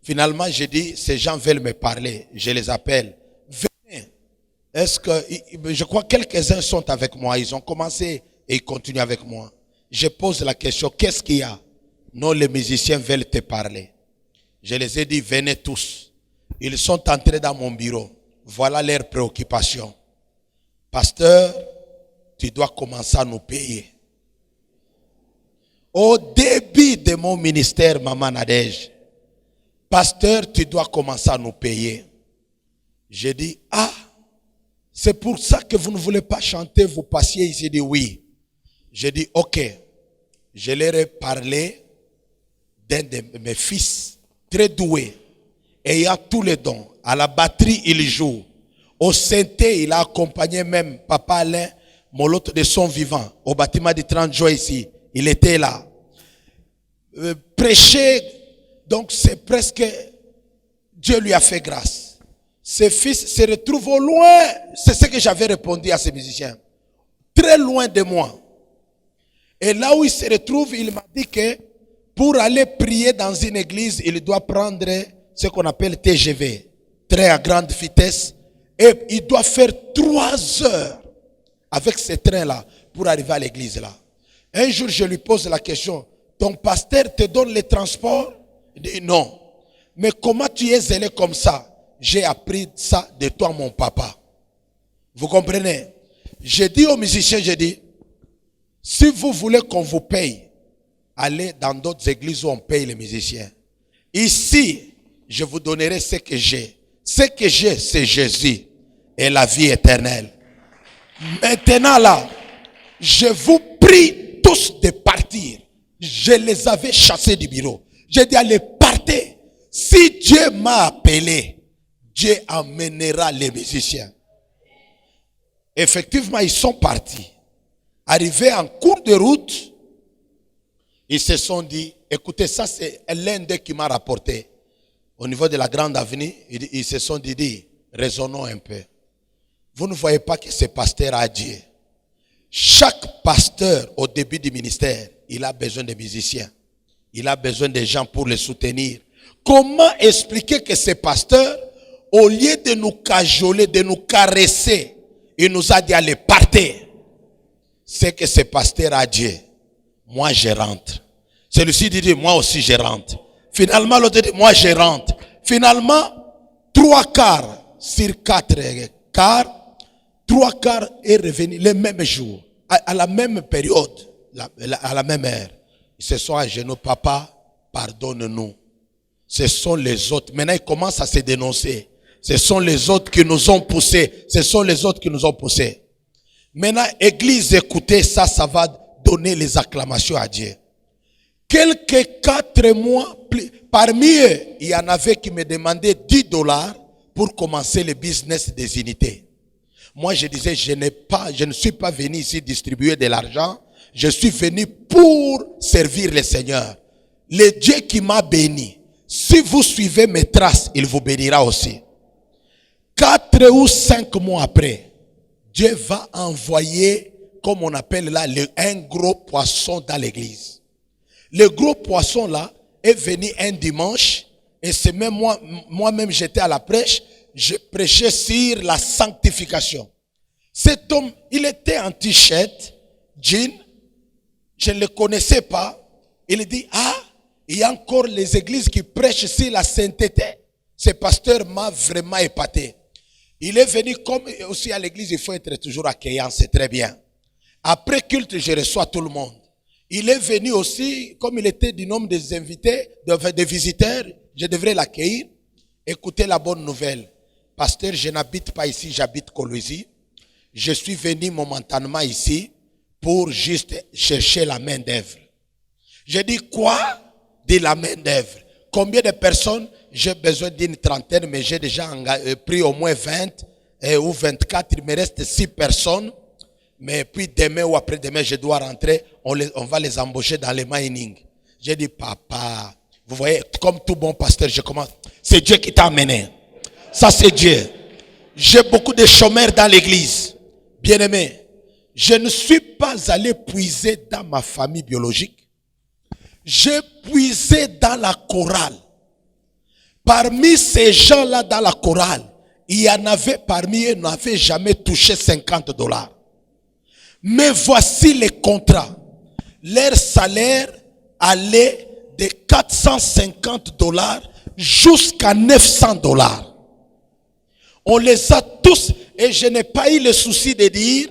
Finalement, je dis, ces gens veulent me parler. Je les appelle. Venez. Est-ce que, je crois que quelques-uns sont avec moi. Ils ont commencé et ils continuent avec moi. Je pose la question, qu'est-ce qu'il y a? Non, les musiciens veulent te parler. Je les ai dit, venez tous. Ils sont entrés dans mon bureau. Voilà leurs préoccupations. Pasteur, tu dois commencer à nous payer. Au début de mon ministère, Maman Nadège, pasteur, tu dois commencer à nous payer. J'ai dit, ah, c'est pour ça que vous ne voulez pas chanter, vous passiez ici. J'ai dit oui. J'ai dit, ok. Je leur ai parlé d'un de mes fils, très doué, ayant tous les dons. À la batterie, il joue. Au synthé, il a accompagné même Papa Alain, Molotte de son vivant, au bâtiment du 30 juin ici. Il était là. Prêcher, donc c'est presque, Dieu lui a fait grâce. Ses fils se retrouvent au loin. C'est ce que j'avais répondu à ces musiciens. Très loin de moi. Et là où il se retrouve, il m'a dit que pour aller prier dans une église, il doit prendre ce qu'on appelle TGV, train à grande vitesse. Et il doit faire 3 heures avec ce train-là pour arriver à l'église là. Un jour, je lui pose la question, ton pasteur te donne les transports? Il dit non. Mais comment tu es zélé comme ça? J'ai appris ça de toi, mon papa. Vous comprenez? J'ai dit aux musiciens, j'ai dit, si vous voulez qu'on vous paye, allez dans d'autres églises où on paye les musiciens. Ici, je vous donnerai ce que j'ai. Ce que j'ai, c'est Jésus et la vie éternelle. Maintenant là, je vous prie tous de partir. Je les avais chassés du bureau. J'ai dit, allez, partez. Si Dieu m'a appelé, Dieu amènera les musiciens. Effectivement, ils sont partis. Arrivés en cours de route, ils se sont dit, écoutez, ça c'est l'un d'eux qui m'a rapporté. Au niveau de la grande avenue, ils se sont dit, raisonnons un peu. Vous ne voyez pas que ce pasteur a Dieu. Chaque pasteur, au début du ministère, il a besoin de musiciens. Il a besoin de gens pour le soutenir. Comment expliquer que ce pasteur, au lieu de nous cajoler, de nous caresser, il nous a dit, allez, partez. C'est que ce pasteur a Dieu. Moi, je rentre. Celui-ci dit, moi aussi, je rentre. Finalement, l'autre dit, moi, je rentre. Finalement, 3 quarts sur 4 quarts, 3 quarts est revenu le même jour, à la même période, à la même heure. Ils se sont à genoux, papa, pardonne-nous. Ce sont les autres. Maintenant, ils commencent à se dénoncer. Ce sont les autres qui nous ont poussés. Ce sont les autres qui nous ont poussés. Maintenant, église, écoutez, ça va donner les acclamations à Dieu. Quelques 4 mois, parmi eux, il y en avait qui me demandaient $10 pour commencer le business des unités. Moi, je disais, je ne suis pas venu ici distribuer de l'argent. Je suis venu pour servir le Seigneur. Le Dieu qui m'a béni, si vous suivez mes traces, il vous bénira aussi. 4 ou 5 mois après, Dieu va envoyer, comme on appelle là, un gros poisson dans l'église. Le gros poisson là est venu un dimanche, et c'est même moi-même j'étais à la prêche, je prêchais sur la sanctification. Cet homme, il était en t-shirt, jean, je ne le connaissais pas. Il dit, il y a encore les églises qui prêchent sur la sainteté. Ce pasteur m'a vraiment épaté. Il est venu, comme aussi à l'église, il faut être toujours accueillant, c'est très bien. Après culte, je reçois tout le monde. Il est venu aussi, comme il était du nombre des invités, des visiteurs, je devrais l'accueillir. Écoutez la bonne nouvelle. Pasteur, je n'habite pas ici, j'habite Colosie. Je suis venu momentanément ici pour juste chercher la main d'œuvre. J'ai dit quoi? De la main d'œuvre. Combien de personnes? J'ai besoin d'une trentaine, mais j'ai déjà pris au moins 20 ou 24. Il me reste 6 personnes. Mais puis demain ou après-demain, je dois rentrer. On va les embaucher dans les mining. J'ai dit, papa, vous voyez, comme tout bon pasteur, je commence. C'est Dieu qui t'a amené. Ça, c'est Dieu. J'ai beaucoup de chômeurs dans l'église. Bien-aimé, je ne suis pas allé puiser dans ma famille biologique. J'ai puisé dans la chorale. Parmi ces gens-là dans la chorale, il y en avait parmi eux qui n'avaient jamais touché $50. Mais voici les contrats. Leur salaire allait de $450 jusqu'à $900. On les a tous, et je n'ai pas eu le souci de dire,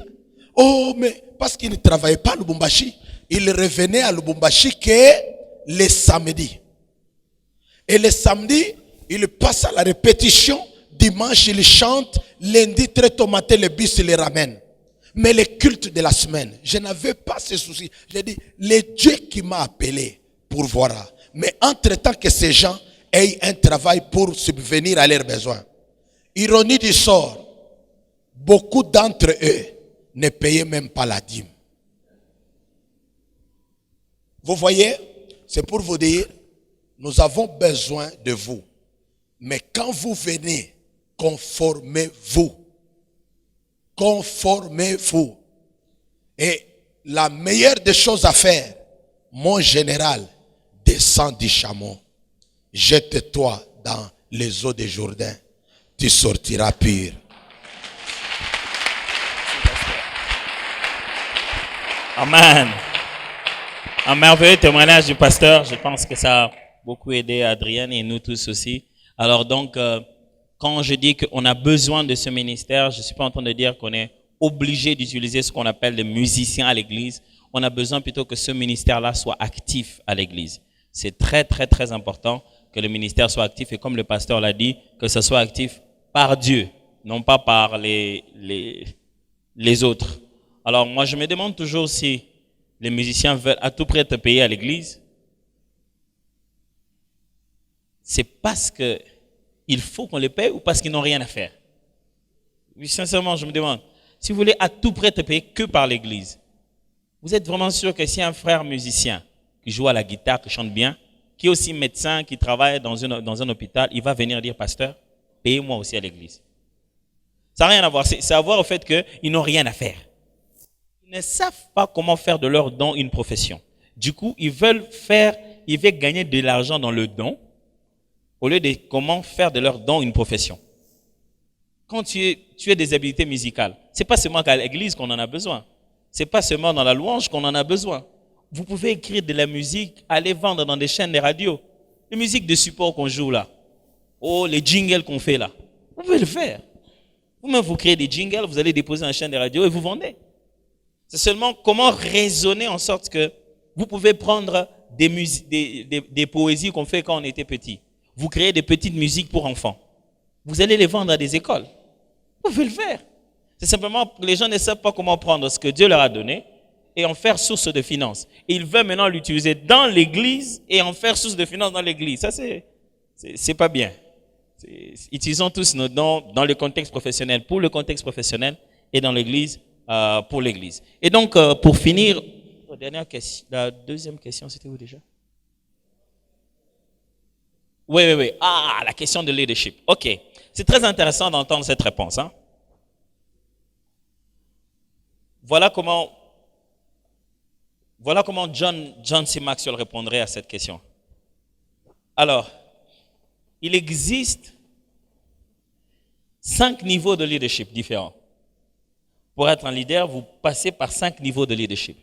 oh, mais parce qu'ils ne travaillaient pas à Lubumbashi, ils revenaient à Lubumbashi que les samedis. Et les samedis, ils passent à la répétition, dimanche, ils chantent, lundi, très tôt matin, le bus les ramène. Mais les cultes de la semaine, je n'avais pas ce souci. J'ai dit, le Dieu qui m'a appelé pour voir. Mais entre-temps que ces gens aient un travail pour subvenir à leurs besoins. Ironie du sort, beaucoup d'entre eux ne payaient même pas la dîme. Vous voyez, c'est pour vous dire, nous avons besoin de vous. Mais quand vous venez, conformez-vous. Conformez-vous. Et la meilleure des choses à faire, mon général, descends du chameau. Jette-toi dans les eaux des Jourdain. Tu sortiras pur. Amen. Un merveilleux témoignage du pasteur. Je pense que ça a beaucoup aidé Adrienne et nous tous aussi. Alors donc, quand je dis qu'on a besoin de ce ministère, je ne suis pas en train de dire qu'on est obligé d'utiliser ce qu'on appelle des musiciens à l'église. On a besoin plutôt que ce ministère-là soit actif à l'église. C'est très, très, très important que le ministère soit actif. Et comme le pasteur l'a dit, que ce soit actif par Dieu, non pas par les autres. Alors moi, je me demande toujours si les musiciens veulent à tout prix te payer à l'église. C'est parce qu'il faut qu'on les paye ou parce qu'ils n'ont rien à faire? Oui, sincèrement, je me demande. Si vous voulez à tout prix te payer que par l'église, vous êtes vraiment sûr que si un frère musicien qui joue à la guitare, qui chante bien, qui est aussi médecin, qui travaille dans un hôpital, il va venir dire, pasteur, payez-moi aussi à l'église. Ça n'a rien à voir. C'est à voir au fait qu'ils n'ont rien à faire. Ils ne savent pas comment faire de leur don une profession. Du coup, ils veulent gagner de l'argent dans le don, au lieu de comment faire de leur don une profession. Quand tu as des habiletés musicales, c'est pas seulement qu'à l'église qu'on en a besoin. C'est pas seulement dans la louange qu'on en a besoin. Vous pouvez écrire de la musique, aller vendre dans des chaînes de radio. Les musiques de support qu'on joue là. Oh, les jingles qu'on fait là. Vous pouvez le faire. Vous-même, vous créez des jingles, vous allez déposer dans une chaîne de radio et vous vendez. C'est seulement comment raisonner en sorte que vous pouvez prendre des poésies qu'on fait quand on était petit. Vous créez des petites musiques pour enfants. Vous allez les vendre à des écoles. Vous pouvez le faire. C'est simplement que les gens ne savent pas comment prendre ce que Dieu leur a donné et en faire source de finances. Et ils veulent maintenant l'utiliser dans l'église et en faire source de finances dans l'église. Ça, c'est pas bien. Utilisons tous nos dons dans le contexte professionnel. Pour le contexte professionnel, et dans l'Église pour l'Église. Et donc, pour finir, dernière question, la deuxième question, c'était où déjà? Oui. Ah, la question de leadership. OK. C'est très intéressant d'entendre cette réponse. Hein? Voilà comment John C. Maxwell répondrait à cette question. Alors, il existe 5 niveaux de leadership différents. Pour être un leader, vous passez par 5 niveaux de leadership.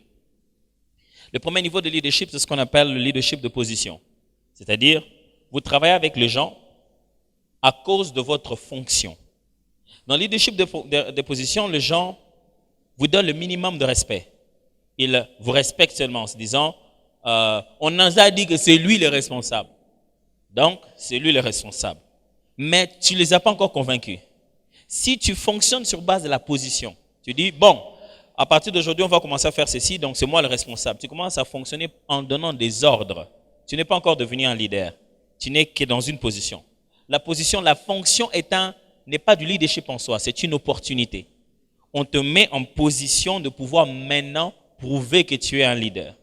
Le premier niveau de leadership, c'est ce qu'on appelle le leadership de position. C'est-à-dire, vous travaillez avec les gens à cause de votre fonction. Dans le leadership de position, les gens vous donnent le minimum de respect. Ils vous respectent seulement en se disant, on nous a dit que c'est lui le responsable. Donc, c'est lui le responsable. Mais tu ne les as pas encore convaincus. Si tu fonctionnes sur base de la position, tu dis, bon, à partir d'aujourd'hui, on va commencer à faire ceci, donc c'est moi le responsable. Tu commences à fonctionner en donnant des ordres. Tu n'es pas encore devenu un leader. Tu n'es que dans une position. La position, la fonction n'est pas du leadership en soi, c'est une opportunité. On te met en position de pouvoir maintenant prouver que tu es un leader.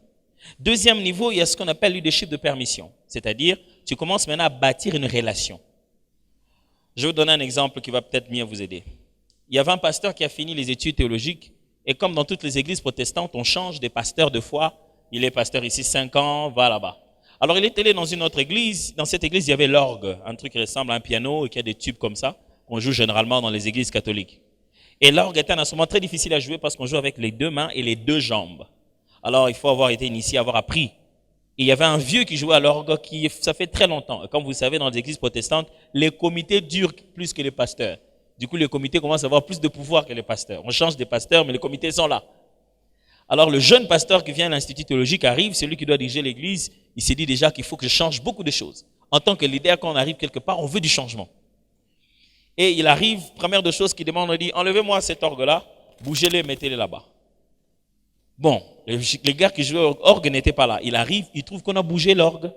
Deuxième niveau, il y a ce qu'on appelle le leadership de permission. C'est-à-dire, tu commences maintenant à bâtir une relation. Je vais vous donner un exemple qui va peut-être mieux vous aider. Il y avait un pasteur qui a fini les études théologiques et comme dans toutes les églises protestantes, on change des pasteurs de foi. Il est pasteur ici 5 ans, va là-bas. Alors il est allé dans une autre église. Dans cette église, il y avait l'orgue, un truc qui ressemble à un piano et qui a des tubes comme ça, qu'on joue généralement dans les églises catholiques. Et l'orgue est un instrument très difficile à jouer parce qu'on joue avec les 2 mains et les 2 jambes. Alors il faut avoir été initié, avoir appris. Et il y avait un vieux qui jouait à l'orgue, ça fait très longtemps. Et comme vous savez, dans les églises protestantes, les comités durent plus que les pasteurs. Du coup, les comités commencent à avoir plus de pouvoir que les pasteurs. On change des pasteurs, mais les comités sont là. Alors le jeune pasteur qui vient à l'institut théologique arrive, c'est lui qui doit diriger l'église. Il s'est dit déjà qu'il faut que je change beaucoup de choses. En tant que leader, quand on arrive quelque part, on veut du changement. Et il arrive, première des choses qu'il demande, on dit, enlevez-moi cet orgue-là, bougez-le, mettez-le là-bas. Bon, les gars qui jouaient au orgue n'étaient pas là. Il arrive, il trouve qu'on a bougé l'orgue.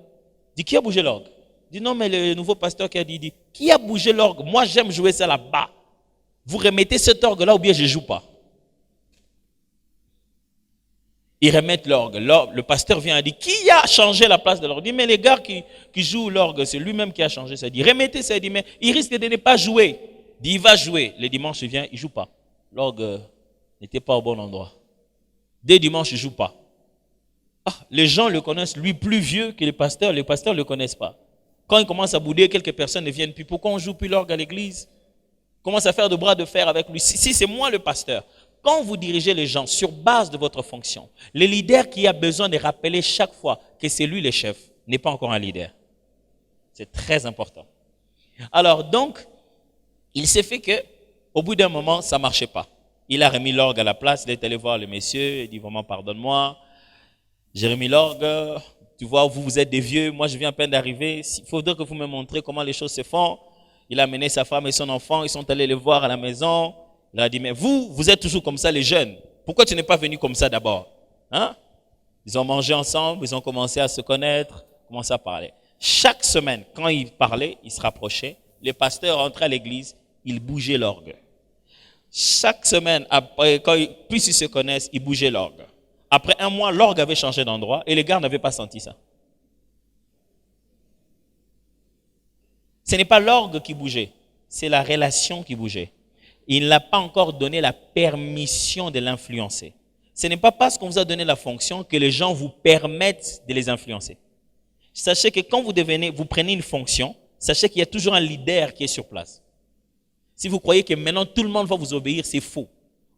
Il dit, qui a bougé l'orgue? Il dit, non, mais le nouveau pasteur qui a dit, qui a bougé l'orgue? Moi, j'aime jouer ça là-bas. Vous remettez cet orgue-là ou bien je ne joue pas. Ils remettent l'orgue. Le pasteur vient et dit, qui a changé la place de l'orgue? Il dit, mais les gars qui jouent l'orgue, c'est lui-même qui a changé ça. Il dit, remettez ça. Il dit, mais il risque de ne pas jouer. Il dit, il va jouer. Le dimanche, il vient, il ne joue pas. L'orgue n'était pas au bon endroit. Dès dimanche, il ne joue pas. Ah, les gens le connaissent, lui, plus vieux que les pasteurs ne le connaissent pas. Quand il commence à bouder, quelques personnes ne viennent plus. Pourquoi on ne joue plus l'orgue à l'église? Commence à faire de bras de fer avec lui. Si c'est moi le pasteur. Quand vous dirigez les gens sur base de votre fonction, le leader qui a besoin de rappeler chaque fois que c'est lui le chef n'est pas encore un leader. C'est très important. Alors donc, il s'est fait que, au bout d'un moment, ça ne marchait pas. Il a remis l'orgue à la place, il est allé voir le monsieur, il dit vraiment pardonne-moi, j'ai remis l'orgue, tu vois, vous êtes des vieux, moi je viens à peine d'arriver, il faudrait que vous me montrez comment les choses se font. Il a amené sa femme et son enfant, ils sont allés le voir à la maison. Il a dit, mais vous êtes toujours comme ça les jeunes. Pourquoi tu n'es pas venu comme ça d'abord? Hein? Ils ont mangé ensemble, ils ont commencé à se connaître, commencé à parler. Chaque semaine, quand ils parlaient, ils se rapprochaient. Les pasteurs rentraient à l'église, ils bougeaient l'orgue. Chaque semaine, après, plus ils se connaissent, ils bougeaient l'orgue. Après 1 mois, l'orgue avait changé d'endroit et les gars n'avaient pas senti ça. Ce n'est pas l'orgue qui bougeait, c'est la relation qui bougeait. Il n'a pas encore donné la permission de l'influencer. Ce n'est pas parce qu'on vous a donné la fonction que les gens vous permettent de les influencer. Sachez que quand vous prenez une fonction, sachez qu'il y a toujours un leader qui est sur place. Si vous croyez que maintenant tout le monde va vous obéir, c'est faux.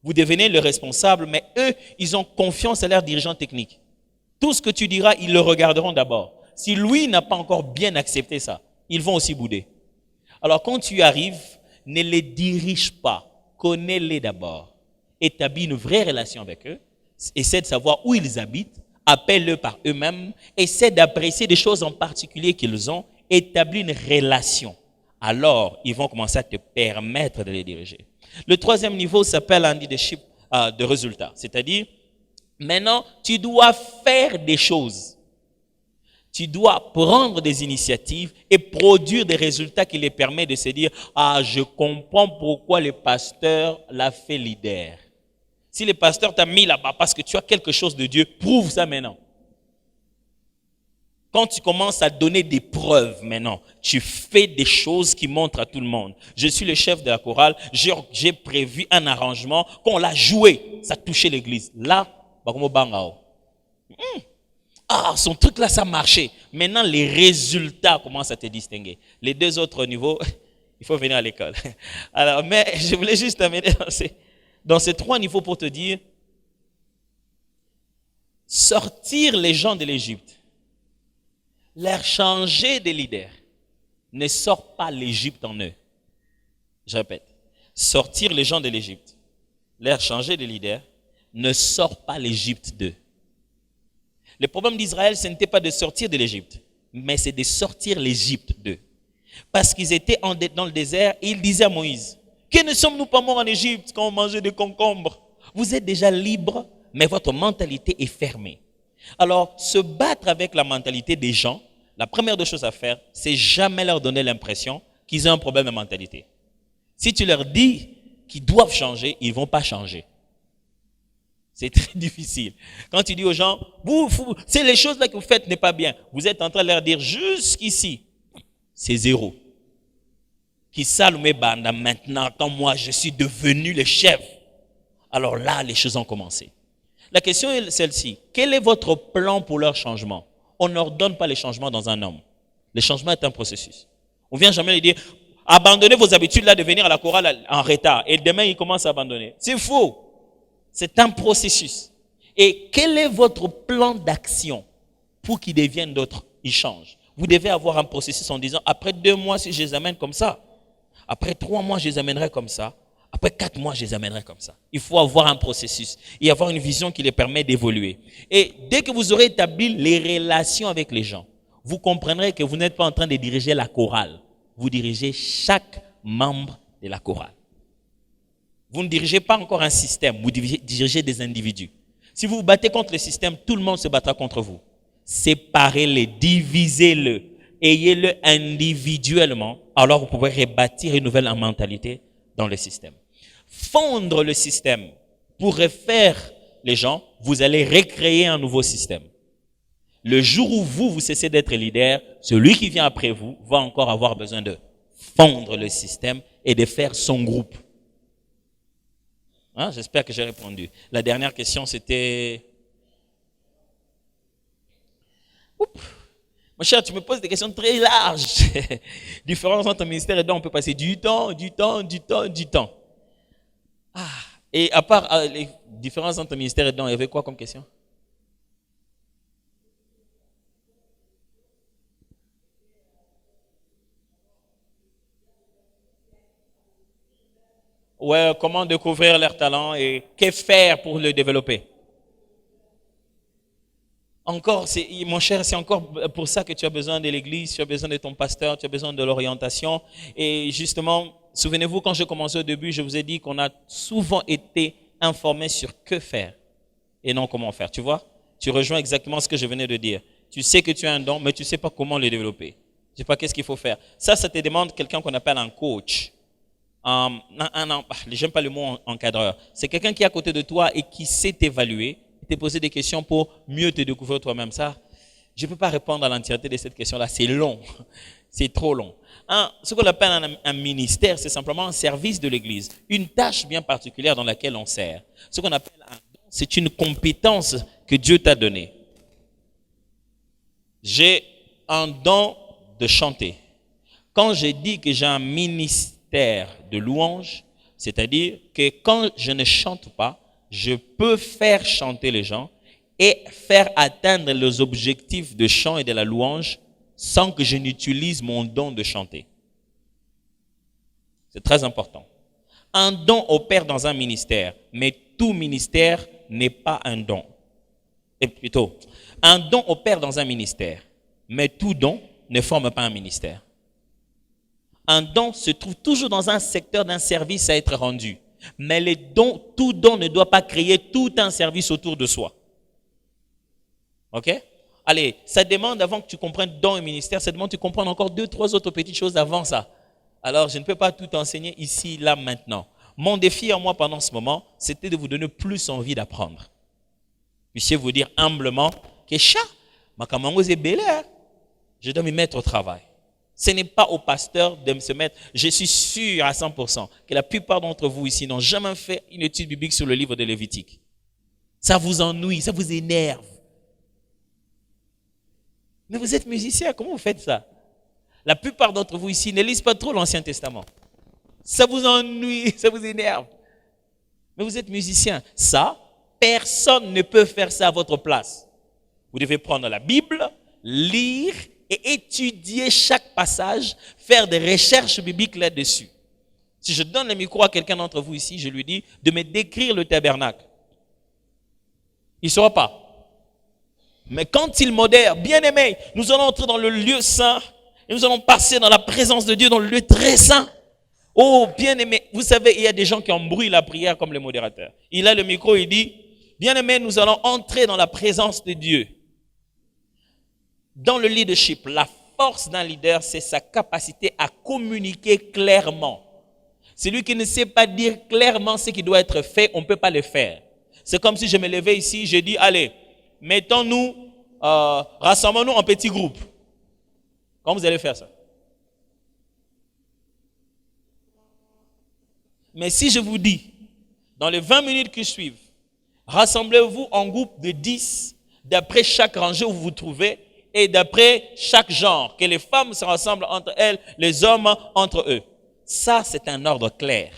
Vous devenez le responsable, mais eux, ils ont confiance à leur dirigeant technique. Tout ce que tu diras, ils le regarderont d'abord. Si lui n'a pas encore bien accepté ça, ils vont aussi bouder. Alors quand tu arrives, ne les dirige pas, connais-les d'abord. Établis une vraie relation avec eux, essaie de savoir où ils habitent, appelle-les par eux-mêmes, essaie d'apprécier des choses en particulier qu'ils ont, établis une relation. Alors, ils vont commencer à te permettre de les diriger. Le 3e niveau s'appelle un leadership de résultats. C'est-à-dire, maintenant, tu dois faire des choses. Tu dois prendre des initiatives et produire des résultats qui les permettent de se dire « Ah, je comprends pourquoi le pasteur l'a fait leader. » Si le pasteur t'a mis là-bas parce que tu as quelque chose de Dieu, prouve ça maintenant. Quand tu commences à donner des preuves maintenant, tu fais des choses qui montrent à tout le monde. Je suis le chef de la chorale, j'ai prévu un arrangement, quand on l'a joué, ça touchait l'église. Là, son truc là, ça marchait. Maintenant, les résultats commencent à te distinguer. Les deux autres niveaux, il faut venir à l'école. Alors, mais je voulais juste amener dans ces trois niveaux pour te dire, sortir les gens de l'Égypte, leur changer de leader, ne sort pas l'Égypte en eux. Je répète, sortir les gens de l'Égypte, leur changer de leader, ne sort pas l'Égypte d'eux. Le problème d'Israël, ce n'était pas de sortir de l'Égypte, mais c'est de sortir l'Égypte d'eux. Parce qu'ils étaient dans le désert et ils disaient à Moïse, que ne sommes-nous pas morts en Égypte quand on mangeait des concombres? Vous êtes déjà libres, mais votre mentalité est fermée. Alors, se battre avec la mentalité des gens, la première des choses à faire, c'est jamais leur donner l'impression qu'ils ont un problème de mentalité. Si tu leur dis qu'ils doivent changer, ils ne vont pas changer. C'est très difficile. Quand tu dis aux gens, c'est les choses là que vous faites n'est pas bien. Vous êtes en train de leur dire jusqu'ici, c'est zéro. Qui s'allume banda maintenant quand moi je suis devenu le chef. Alors là, les choses ont commencé. La question est celle-ci. Quel est votre plan pour leur changement? On n'ordonne pas les changements dans un homme. Le changement est un processus. On ne vient jamais lui dire, abandonnez vos habitudes là de venir à la chorale en retard. Et demain, il commence à abandonner. C'est faux. C'est un processus. Et quel est votre plan d'action pour qu'ils deviennent d'autres? Ils changent. Vous devez avoir un processus en disant, après 2 mois, si je les amène comme ça. Après 3 mois, je les amènerai comme ça. Après 4 mois, je les amènerai comme ça. Il faut avoir un processus et avoir une vision qui les permet d'évoluer. Et dès que vous aurez établi les relations avec les gens, vous comprendrez que vous n'êtes pas en train de diriger la chorale. Vous dirigez chaque membre de la chorale. Vous ne dirigez pas encore un système, vous dirigez des individus. Si vous vous battez contre le système, tout le monde se battra contre vous. Séparez-les, divisez-le, ayez-le individuellement, alors vous pouvez rebâtir une nouvelle mentalité dans le système. Fondre le système pour refaire les gens, vous allez recréer un nouveau système. Le jour où vous cessez d'être leader, celui qui vient après vous va encore avoir besoin de fondre le système et de faire son groupe. Hein? J'espère que j'ai répondu. La dernière question, c'était... Mon cher, tu me poses des questions très larges. Différence entre ministère et don, on peut passer du temps. Et à part les différences entre ministère et don, il y avait quoi comme question? Ouais, comment découvrir leurs talents et que faire pour le développer? Encore, mon cher, c'est encore pour ça que tu as besoin de l'église, tu as besoin de ton pasteur, tu as besoin de l'orientation. Et justement, souvenez-vous, quand j'ai commencé au début, je vous ai dit qu'on a souvent été informés sur que faire et non comment faire. Tu vois? Tu rejoins exactement ce que je venais de dire. Tu sais que tu as un don, mais tu ne sais pas comment le développer. Tu ne sais pas qu'est-ce qu'il faut faire. Ça te demande quelqu'un qu'on appelle un coach. J'aime pas le mot encadreur. C'est quelqu'un qui est à côté de toi et qui sait t'évaluer, te poser des questions pour mieux te découvrir toi-même. Ça, je ne peux pas répondre à l'entièreté de cette question-là. C'est long. C'est trop long. Ce qu'on appelle un ministère, c'est simplement un service de l'Église. Une tâche bien particulière dans laquelle on sert. Ce qu'on appelle un don, c'est une compétence que Dieu t'a donnée. J'ai un don de chanter. Quand j'ai dit que j'ai un ministère de louange, c'est-à-dire que quand je ne chante pas, je peux faire chanter les gens et faire atteindre les objectifs de chant et de la louange sans que je n'utilise mon don de chanter. C'est très important. Un don opère dans un ministère, mais tout ministère n'est pas un don. Et plutôt, un don opère dans un ministère, mais tout don ne forme pas un ministère. Un don se trouve toujours dans un secteur d'un service à être rendu. Mais tout don ne doit pas créer tout un service autour de soi. Ok? Allez, ça demande, avant que tu comprennes don et ministère, ça demande que tu comprennes encore 2, 3 autres petites choses avant ça. Alors, je ne peux pas tout enseigner ici, là, maintenant. Mon défi à moi pendant ce moment, c'était de vous donner plus envie d'apprendre. Puissiez vous dire humblement que je dois me mettre au travail. Ce n'est pas au pasteur de se mettre. Je suis sûr à 100% que la plupart d'entre vous ici n'ont jamais fait une étude biblique sur le livre de Lévitique. Ça vous ennuie, ça vous énerve. Mais vous êtes musicien, comment vous faites ça? La plupart d'entre vous ici ne lisent pas trop l'Ancien Testament. Ça vous ennuie, ça vous énerve. Mais vous êtes musicien. Ça, personne ne peut faire ça à votre place. Vous devez prendre la Bible, lire et étudier chaque passage, faire des recherches bibliques là-dessus. Si je donne le micro à quelqu'un d'entre vous ici, je lui dis de me décrire le tabernacle. Il ne saura pas. Mais quand il modère, bien aimé, nous allons entrer dans le lieu saint et nous allons passer dans la présence de Dieu, dans le lieu très saint. Oh, bien aimé, vous savez, il y a des gens qui embrouillent la prière comme les modérateurs. Il a le micro, il dit, bien aimé, nous allons entrer dans la présence de Dieu. Dans le leadership, la force d'un leader, c'est sa capacité à communiquer clairement. Celui qui ne sait pas dire clairement ce qui doit être fait, on ne peut pas le faire. C'est comme si je me levais ici, je dis, allez, mettons-nous, rassemblons-nous en petits groupes. Comment vous allez faire ça? Mais si je vous dis, dans les 20 minutes qui suivent, rassemblez-vous en groupe de 10, d'après chaque rangée où vous vous trouvez, et d'après chaque genre, que les femmes se rassemblent entre elles, les hommes entre eux. Ça, c'est un ordre clair.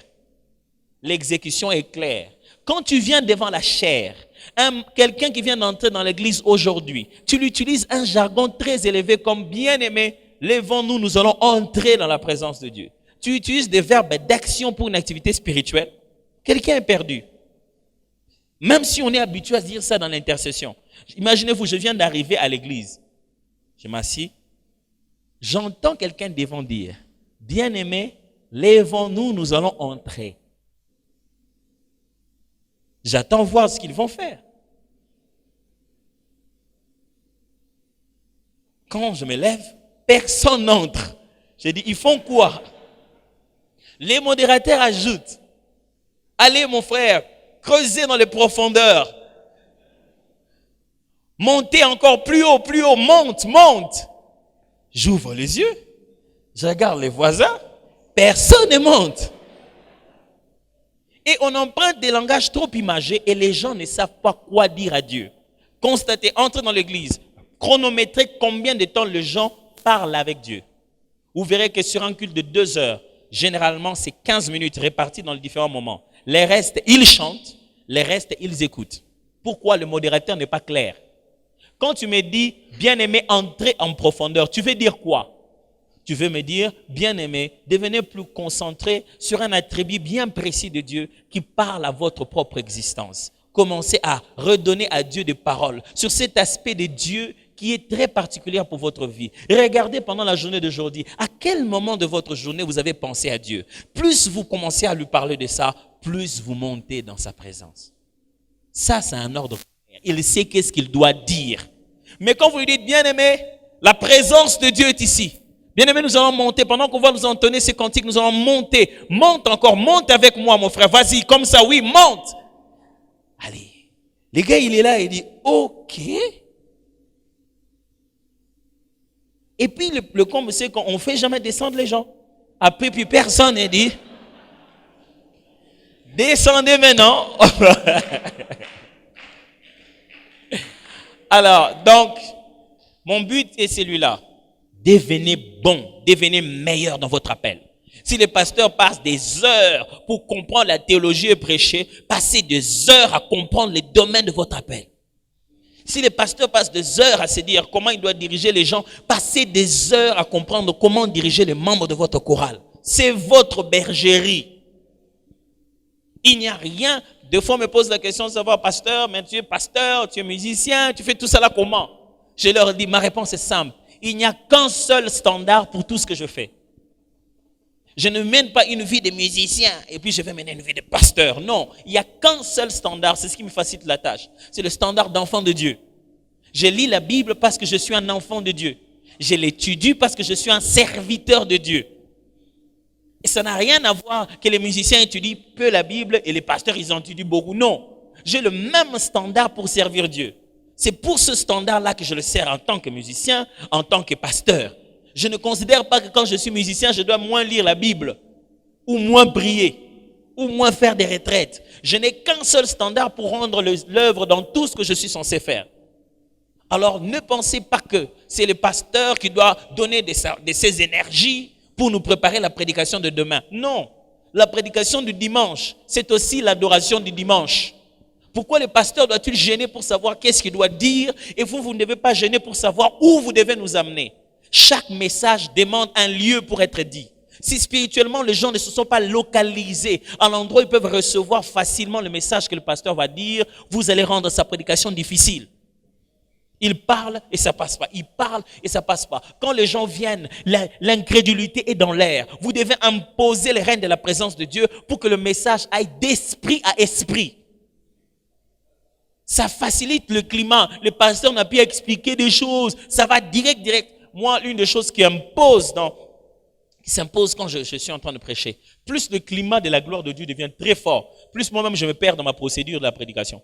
L'exécution est claire. Quand tu viens devant la chair, quelqu'un qui vient d'entrer dans l'église aujourd'hui, tu lui utilises un jargon très élevé comme bien-aimé, lèvons-nous, nous allons entrer dans la présence de Dieu. Tu utilises des verbes d'action pour une activité spirituelle. Quelqu'un est perdu. Même si on est habitué à se dire ça dans l'intercession. Imaginez-vous, je viens d'arriver à l'église. Je m'assis. J'entends quelqu'un devant dire, bien-aimé, lèvons-nous, nous allons entrer. J'attends voir ce qu'ils vont faire. Quand je me lève, personne n'entre. J'ai dit, ils font quoi? Les modérateurs ajoutent, allez mon frère, creusez dans les profondeurs. Montez encore plus haut, monte, monte. J'ouvre les yeux, je regarde les voisins, personne ne monte. Et on emprunte des langages trop imagés et les gens ne savent pas quoi dire à Dieu. Constatez, entrez dans l'église, chronométrez combien de temps les gens parlent avec Dieu. Vous verrez que sur un culte de 2 heures, généralement c'est 15 minutes réparties dans les différents moments. Les restes, ils chantent, les restes, ils écoutent. Pourquoi le modérateur n'est pas clair? Quand tu me dis, bien-aimé, entrez en profondeur, tu veux dire quoi? Tu veux me dire, bien-aimé, devenez plus concentré sur un attribut bien précis de Dieu qui parle à votre propre existence. Commencez à redonner à Dieu des paroles sur cet aspect de Dieu qui est très particulier pour votre vie. Regardez pendant la journée d'aujourd'hui, à quel moment de votre journée vous avez pensé à Dieu. Plus vous commencez à lui parler de ça, plus vous montez dans sa présence. Ça, c'est un ordre. Il sait qu'est-ce qu'il doit dire. Mais quand vous lui dites, bien-aimé, la présence de Dieu est ici. Bien-aimé, nous allons monter. Pendant qu'on va nous entonner ces cantiques, nous allons monter. Monte encore, monte avec moi, mon frère. Vas-y, comme ça, oui, monte. Allez. Le gars, il est là, il dit, ok. Et puis, le comble, c'est qu'on ne fait jamais descendre les gens. Après, puis personne ne dit, descendez maintenant. Alors, donc, mon but est celui-là. Devenez bon, devenez meilleur dans votre appel. Si les pasteurs passent des heures pour comprendre la théologie et prêcher, passez des heures à comprendre les domaines de votre appel. Si les pasteurs passent des heures à se dire comment ils doivent diriger les gens, passez des heures à comprendre comment diriger les membres de votre chorale. C'est votre bergerie. Il n'y a rien. Des fois, on me pose la question de savoir, pasteur, mais tu es pasteur, tu es musicien, tu fais tout ça là comment? Je leur dis, ma réponse est simple. Il n'y a qu'un seul standard pour tout ce que je fais. Je ne mène pas une vie de musicien et puis je vais mener une vie de pasteur. Non, il n'y a qu'un seul standard, c'est ce qui me facilite la tâche. C'est le standard d'enfant de Dieu. Je lis la Bible parce que je suis un enfant de Dieu. Je l'étudie parce que je suis un serviteur de Dieu. Et ça n'a rien à voir que les musiciens étudient peu la Bible et les pasteurs, ils en étudient beaucoup. Non. J'ai le même standard pour servir Dieu. C'est pour ce standard-là que je le sers en tant que musicien, en tant que pasteur. Je ne considère pas que quand je suis musicien, je dois moins lire la Bible, ou moins prier, ou moins faire des retraites. Je n'ai qu'un seul standard pour rendre l'œuvre dans tout ce que je suis censé faire. Alors ne pensez pas que c'est le pasteur qui doit donner de ses énergies pour nous préparer la prédication de demain. Non, la prédication du dimanche, c'est aussi l'adoration du dimanche. Pourquoi le pasteur doit-il gêner pour savoir qu'est-ce qu'il doit dire et vous ne devez pas gêner pour savoir où vous devez nous amener? Chaque message demande un lieu pour être dit. Si spirituellement les gens ne se sont pas localisés à l'endroit où ils peuvent recevoir facilement le message que le pasteur va dire, vous allez rendre sa prédication difficile. Il parle et ça passe pas. Il parle et ça passe pas. Quand les gens viennent, l'incrédulité est dans l'air. Vous devez imposer les règnes de la présence de Dieu pour que le message aille d'esprit à esprit. Ça facilite le climat. Le pasteur n'a pu expliquer des choses. Ça va direct. Moi, une des choses qui s'impose quand je suis en train de prêcher, plus le climat de la gloire de Dieu devient très fort, plus moi-même je me perds dans ma procédure de la prédication.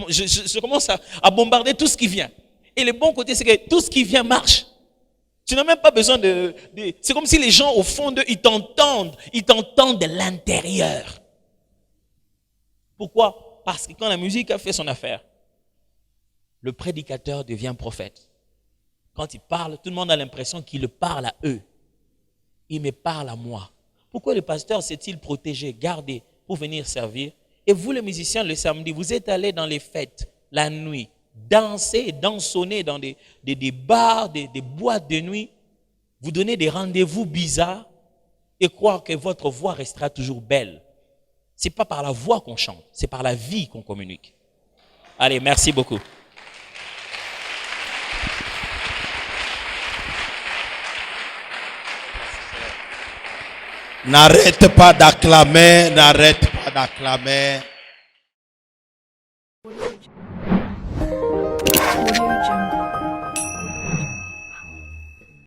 Je commence à bombarder tout ce qui vient. Et le bon côté, c'est que tout ce qui vient marche. Tu n'as même pas besoin c'est comme si les gens, au fond d'eux, ils t'entendent de l'intérieur. Pourquoi? Parce que quand la musique a fait son affaire, le prédicateur devient prophète. Quand il parle, tout le monde a l'impression qu'il parle à eux. Il me parle à moi. Pourquoi le pasteur s'est-il protégé, gardé pour venir servir? Et vous, les musiciens, le samedi, vous êtes allés dans les fêtes, la nuit, danser et dansonner dans des bars, des boîtes de nuit. Vous donnez des rendez-vous bizarres et croire que votre voix restera toujours belle. Ce n'est pas par la voix qu'on chante, c'est par la vie qu'on communique. Allez, merci beaucoup. N'arrête pas d'acclamer, n'arrête pas d'acclamer.